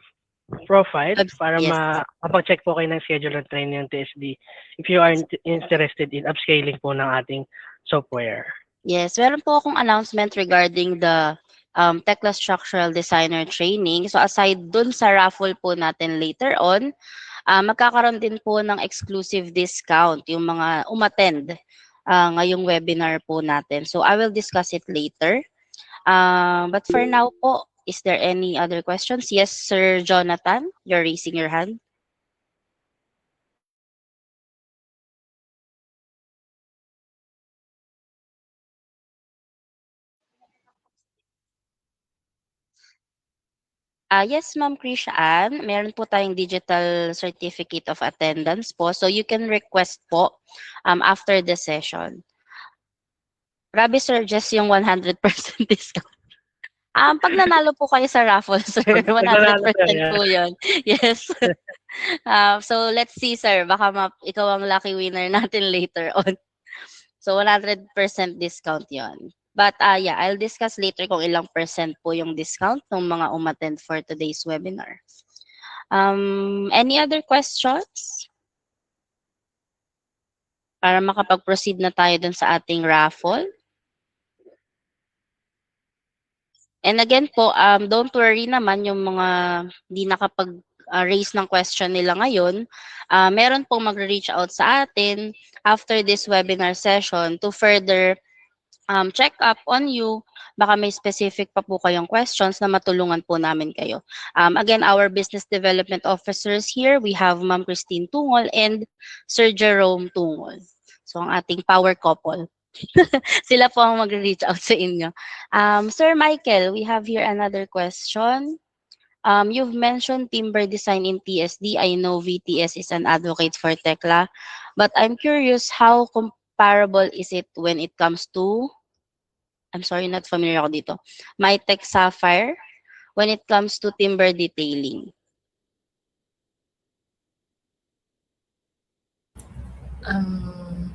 profile para
Yes.
makapag-check po kayo ng schedule ng training ng TSD if you are interested in upscaling po ng ating software.
Yes, meron po akong announcement regarding the Tekla Structural Designer Training. So aside dun sa raffle po natin later on, magkakaroon din po ng exclusive discount yung mga umattend ngayong webinar po natin. So I will discuss it later. But for now po, is there any other questions? Yes, Sir Jonathan, you're raising your hand. Yes, Ma'am Krisha Ann, meron po tayong digital certificate of attendance po. So you can request po after the session. Grabe sir, just yung 100% discount. Pag nanalo po kayo sa raffle, sir, 100% po yun. Yes. So let's see, sir. Baka ikaw ang lucky winner natin later on. So 100% discount yon. But yeah, I'll discuss later kung ilang percent po yung discount ng mga umattend for today's webinar. Any other questions? Para makapag-proceed na tayo dun sa ating raffle. And again po, don't worry naman yung mga di nakapag-raise ng question nila ngayon. Meron pong mag-reach out sa atin after this webinar session to further check up on you. Baka may specific pa po kayong questions na matulungan po namin kayo. Again, our business development officers here, we have Ma'am Christine Tungol and Sir Jerome Tungol. So ang ating power couple. Sila po ang mag-reach out sa inyo. Sir Michael, we have here another question. You've mentioned timber design in TSD. I know VTS is an advocate for Tekla, but I'm curious how comparable is it when it comes to, I'm sorry, not familiar ako dito, Mytech Sapphire, when it comes to timber detailing?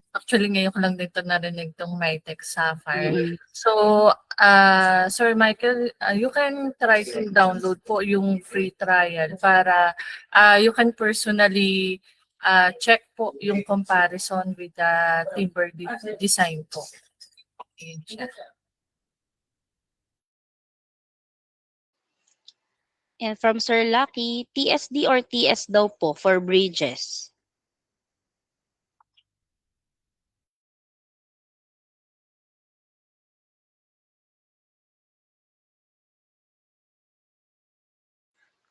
Actually, ngayon ko lang dito narinig tong Mytech Sapphire.
Mm-hmm.
So, Sir Michael, you can try to download po yung free trial para you can personally check po yung comparison with the timber design po. Ayan siya.
And from Sir Lucky, TSD or TS daw po for bridges?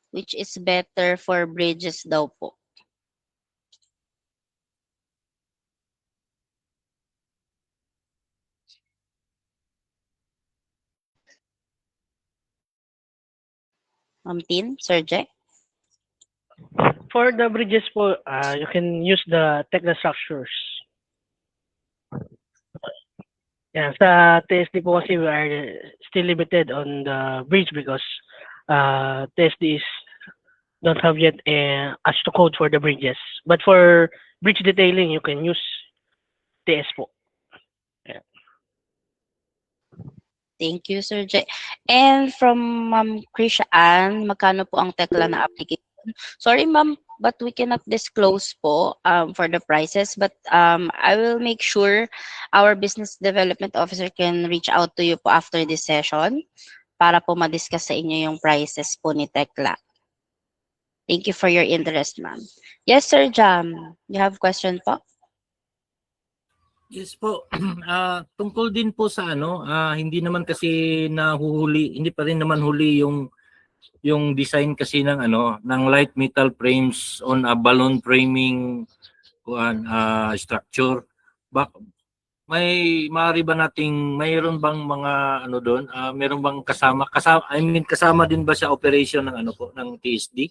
Which is better for bridges daw po? Ma'am Tin, Sir Jack?
For the bridges po, you can use the Tekla Structures. Yeah, sa TSD po kasi we are still limited on the bridge because TSD don't have yet as to code for the bridges. But for bridge detailing, you can use TS po. Yeah.
Thank you, Sir Jay. And from Ma'am Krisha Ann, magkano po ang Tekla na application? Sorry, Ma'am, but we cannot disclose po for the prices. But I will make sure our business development officer can reach out to you po after this session para po ma-discuss sa inyo yung prices po ni Tekla. Thank you for your interest, ma'am. Yes, Sir Jam. You have question po?
Yes po. Tungkol din po sa hindi naman kasi nahuhuli, hindi pa rin naman huli yung design kasi ng ng light metal frames on a balloon framing structure. Maaari ba nating mayroon bang mga doon? Meron bang kasama din ba sa operation ng ng TSD?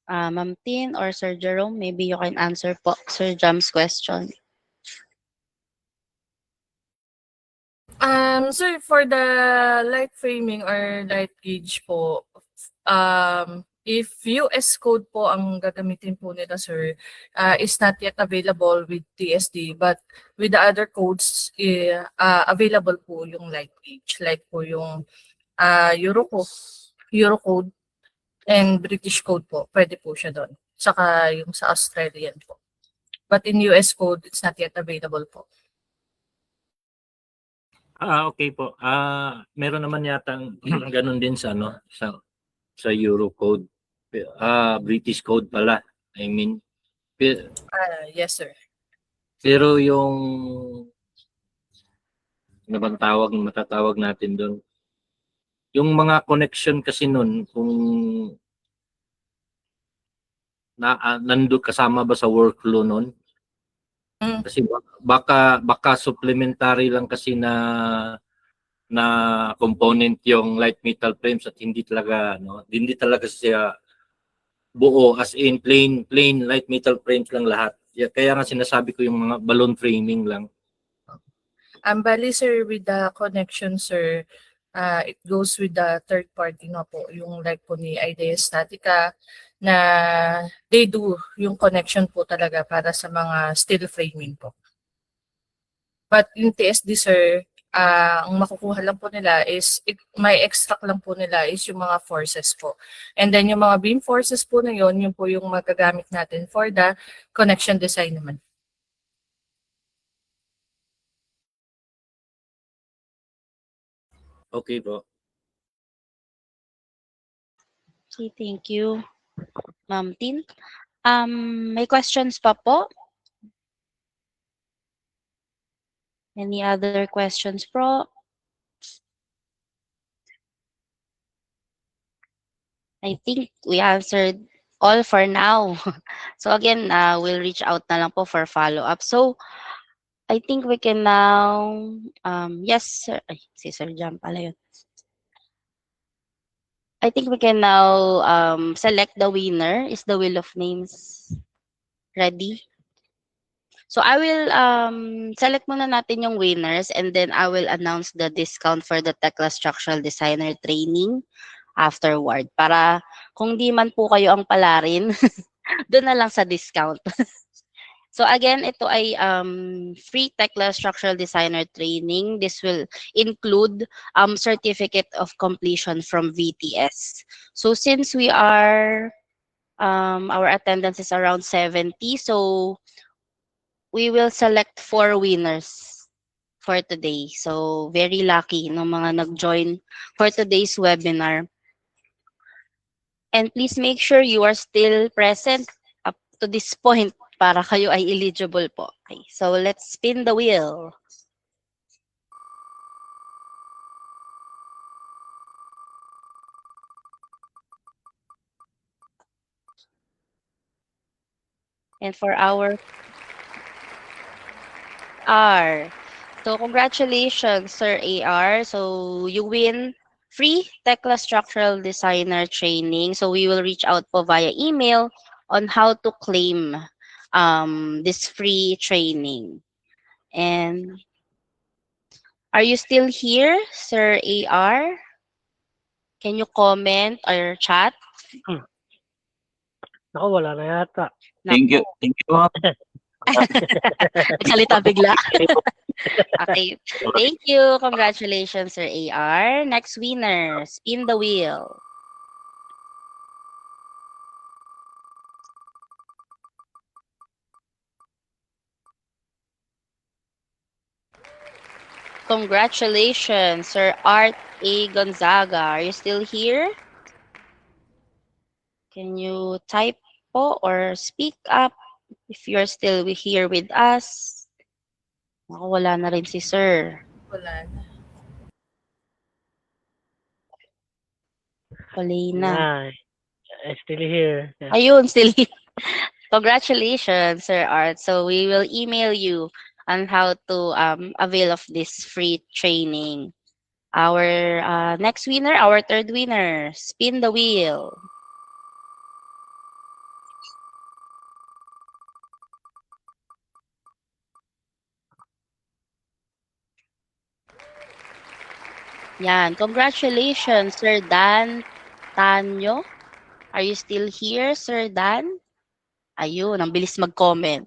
Ma'am Tin or Sir Jerome, maybe you can answer po Sir Jam's question.
Sir, for the light framing or light gauge po, if US code po ang gagamitin po nila, sir, is not yet available with TSD, but with the other codes, available po yung light gauge, like po yung Eurocode and British code po, pwede po siya doon. Saka yung sa Australian po. But in US code, it's not yet available po.
Okay po. Meron naman yatang ganun din sa ano sa Eurocode. British code pala. I mean,
Yes, sir.
pero yung ano bang matatawag natin doon? Yung mga connection kasi nun, kung nandun kasama ba sa workflow nun? Kasi baka supplementary lang kasi na component yung light metal frames at hindi talaga siya buo, as in plain light metal frames lang lahat. Kaya nga sinasabi ko yung mga balloon framing lang.
Bali, sir, with the connection, sir, it goes with the third party nga po, yung like po ni Idea Statica, na they do yung connection po talaga para sa mga steel framing po. But yung TSD, sir, ang makukuha lang po nila is, may extract lang po nila is yung mga forces po. And then yung mga beam forces po na yun po yung magagamit natin for the connection design naman.
Okay po.
Okay, thank you, Ma'am Tin. May questions pa po? Any other questions po? I think we answered all for now. So again, we'll reach out na lang po for follow-up. So I think we can now, yes, sir. Ay, si Sir Jam pala yun. I think we can now select the winner. Is the wheel of names ready? So I will select muna natin yung winners and then I will announce the discount for the Tekla Structural Designer training afterward. Para kung di man po kayo ang palarin, doon na lang sa discount. So again, ito ay free Tekla Structural Designer training. This will include certificate of completion from VTS. So since we are, our attendance is around 70, so we will select 4 winners for today. So very lucky no mga nag-join for today's webinar. And please make sure you are still present up to this point para kayo ay eligible po. Okay, so let's spin the wheel. And for our R. So congratulations, Sir AR. So you win free Tekla Structural Designer training. So we will reach out po via email on how to claim this free training. And are you still here, Sir AR? Can you comment or chat?
Ako, wala na yata.
Thank you. Thank you.
Nagsalita bigla. Okay. Thank you. Congratulations, Sir AR. Next winner, spin the wheel. Congratulations, Sir Art A. Gonzaga. Are you still here? Can you type po or speak up if you're still here with us? Naku, wala na rin si Sir.
Wala na.
Wala na.
I'm still here. Yeah.
Ayun, still here. Congratulations, Sir Art. So we will email you on how to avail of this free training. Our next winner, our third winner, spin the wheel. Yan. Congratulations, Sir Dan Tanyo. Are you still here, Sir Dan? Ayun, ang bilis mag-comment.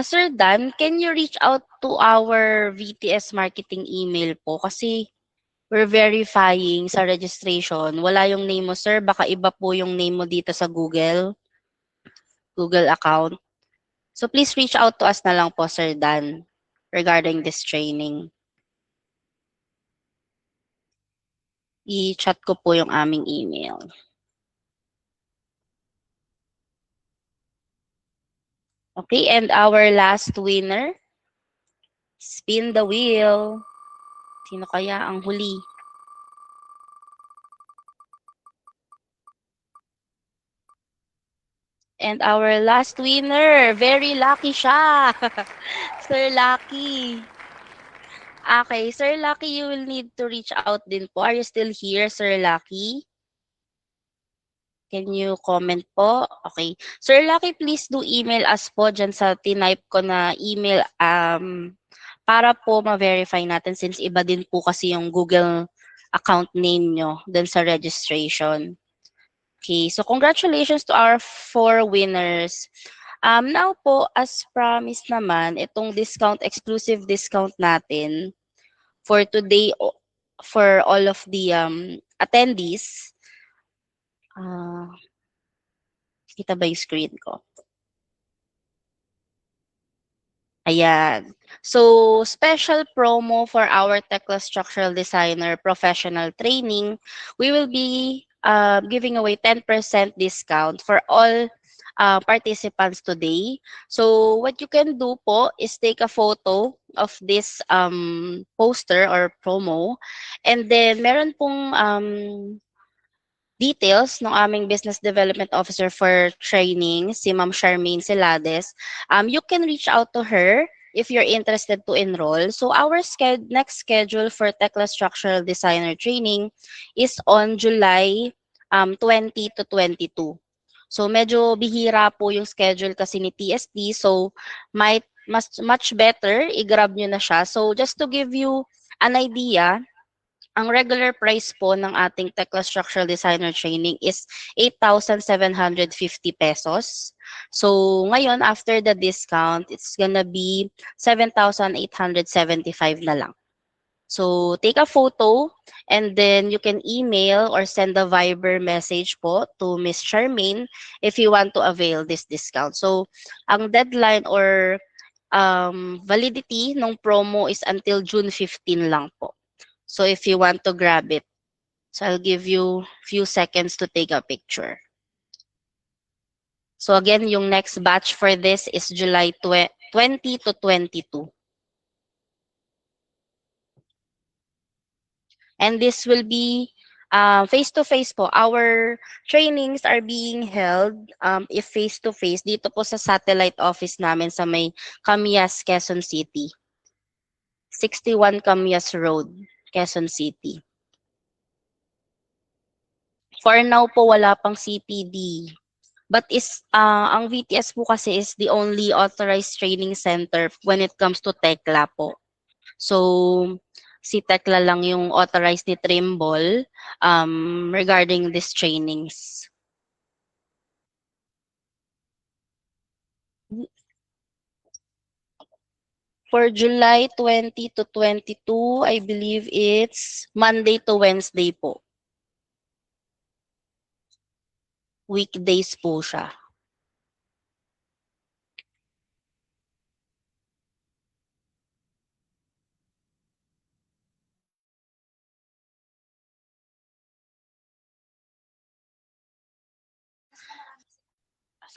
Sir Dan, can you reach out to our VTS marketing email po? Kasi we're verifying sa registration. Wala yung name mo, sir. Baka iba po yung name mo dito sa Google account. So please reach out to us na lang po, Sir Dan, regarding this training. I-chat ko po yung aming email. Okay, and our last winner, spin the wheel. Sino kaya ang huli? And our last winner, very lucky siya. Sir Lucky. Okay, Sir Lucky, you will need to reach out din po. Are you still here, Sir Lucky? Can you comment po? Okay. Sir Lucky, please do email us po dyan sa tinype ko na email para po ma-verify natin since iba din po kasi yung Google account name nyo dun sa registration. Okay, so congratulations to our 4 winners. Now po, as promised naman, itong exclusive discount natin for today, for all of the attendees. Kita ba yung screen ko? Ayan. So, special promo for our Tekla Structural Designer Professional Training. We will be giving away 10% discount for all participants today. So, what you can do po is take a photo of this poster or promo. And then, meron pong details ng aming Business Development Officer for Training, si Ma'am Charmaine Celades. You can reach out to her if you're interested to enroll. So our next schedule for Tekla Structural Designer Training is on July 20 to 22. So medyo bihira po yung schedule kasi ni TSD. So much better, i-grab nyo na siya. So just to give you an idea, ang regular price po ng ating Tekla Structural Designer Training is 8,750 pesos. So, ngayon, after the discount, it's gonna be 7,875 na lang. So, take a photo and then you can email or send a Viber message po to Miss Charmaine if you want to avail this discount. So, ang deadline or validity ng promo is until June 15 lang po. So if you want to grab it, so I'll give you few seconds to take a picture. So again, yung next batch for this is July 20 to 22. And this will be face-to-face po. Our trainings are being held if face-to-face dito po sa satellite office namin sa may Camias, Quezon City. 61 Camias Road, Quezon City. For now po, wala pang CPD. But ang VTS po kasi is the only authorized training center when it comes to Tekla po. So, si Tekla lang yung authorized ni Trimble regarding these trainings. For July 20 to 22, I believe it's Monday to Wednesday po. Weekdays po siya.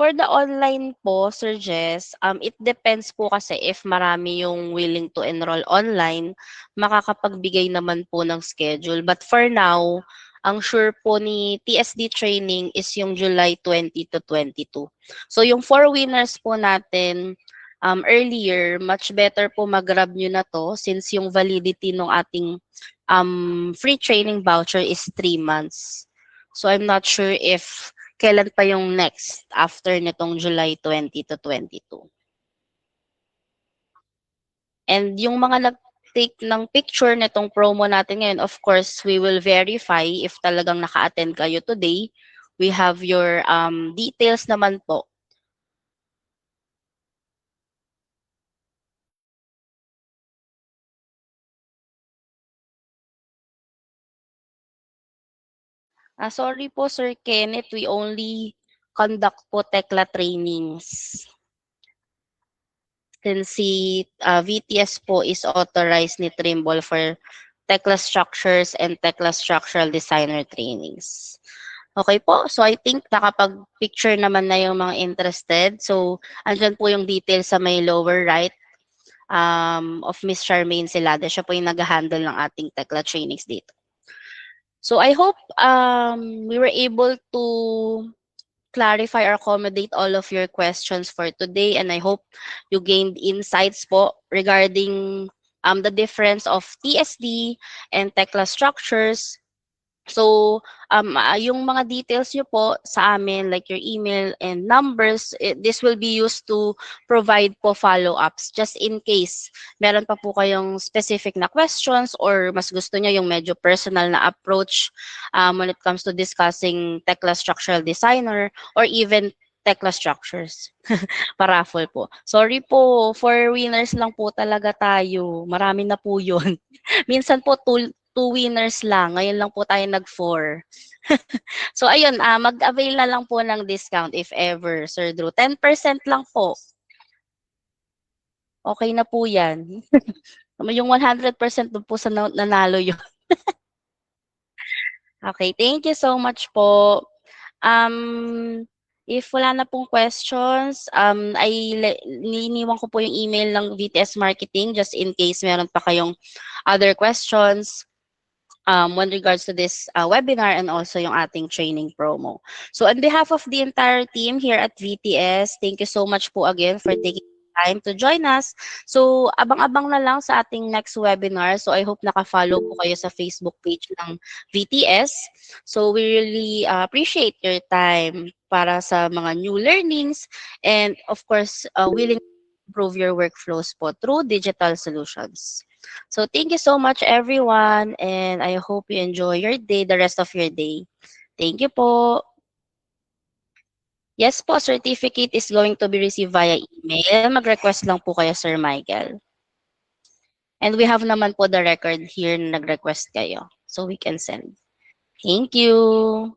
For the online po, Sir Jess, it depends po kasi if marami yung willing to enroll online, makakapagbigay naman po ng schedule. But for now, ang sure po ni TSD training is yung July 20 to 22. So yung 4 winners po natin earlier, much better po mag-grab nyo na to since yung validity ng ating free training voucher is 3 months. So I'm not sure if kailan pa yung next after nitong July 20 to 22. And yung mga mag-take ng picture nitong promo natin ngayon, of course, we will verify if talagang naka-attend kayo today. We have your details naman po. Sorry po, Sir Kenneth, we only conduct po Tekla trainings. Since si VTS po is authorized ni Trimble for Tekla Structures and Tekla Structural Designer trainings. Okay po, so I think nakapag-picture naman na yung mga interested. So, andyan po yung details sa may lower right of Miss Charmaine Silada. Siya po yung nag-handle ng ating Tekla trainings dito. So I hope we were able to clarify or accommodate all of your questions for today, and I hope you gained insights po regarding the difference of TSD and Tekla structures. So, yung mga details nyo po sa amin, like your email and numbers, this will be used to provide po follow-ups just in case meron pa po kayong specific na questions or mas gusto nyo yung medyo personal na approach when it comes to discussing Tekla Structural Designer or even Tekla Structures. Paraffle po. Sorry po, 4 winners lang po talaga tayo. Marami na po yun. Minsan po, two winners lang. Ngayon lang po tayo nag-4. So, ayun, mag-avail na lang po ng discount if ever, Sir Drew. 10% lang po. Okay na po yan. Yung 100% doon po sa nanalo yun. Okay, thank you so much po. If wala na pong questions, niniwan ko po yung email ng VTS Marketing just in case meron pa kayong other questions when regards to this webinar and also yung ating training promo. So on behalf of the entire team here at VTS, thank you so much po again for taking time to join us. So abang-abang na lang sa ating next webinar. So I hope naka-follow po kayo sa Facebook page ng VTS. So we really appreciate your time para sa mga new learnings and of course willing to improve your workflows po through digital solutions. So thank you so much everyone and I hope you enjoy your day, the rest of your day. Thank you po. Yes po, certificate is going to be received via email. Mag-request lang po kayo, Sir Michael. And we have naman po the record here na nag-request kayo. So we can send. Thank you.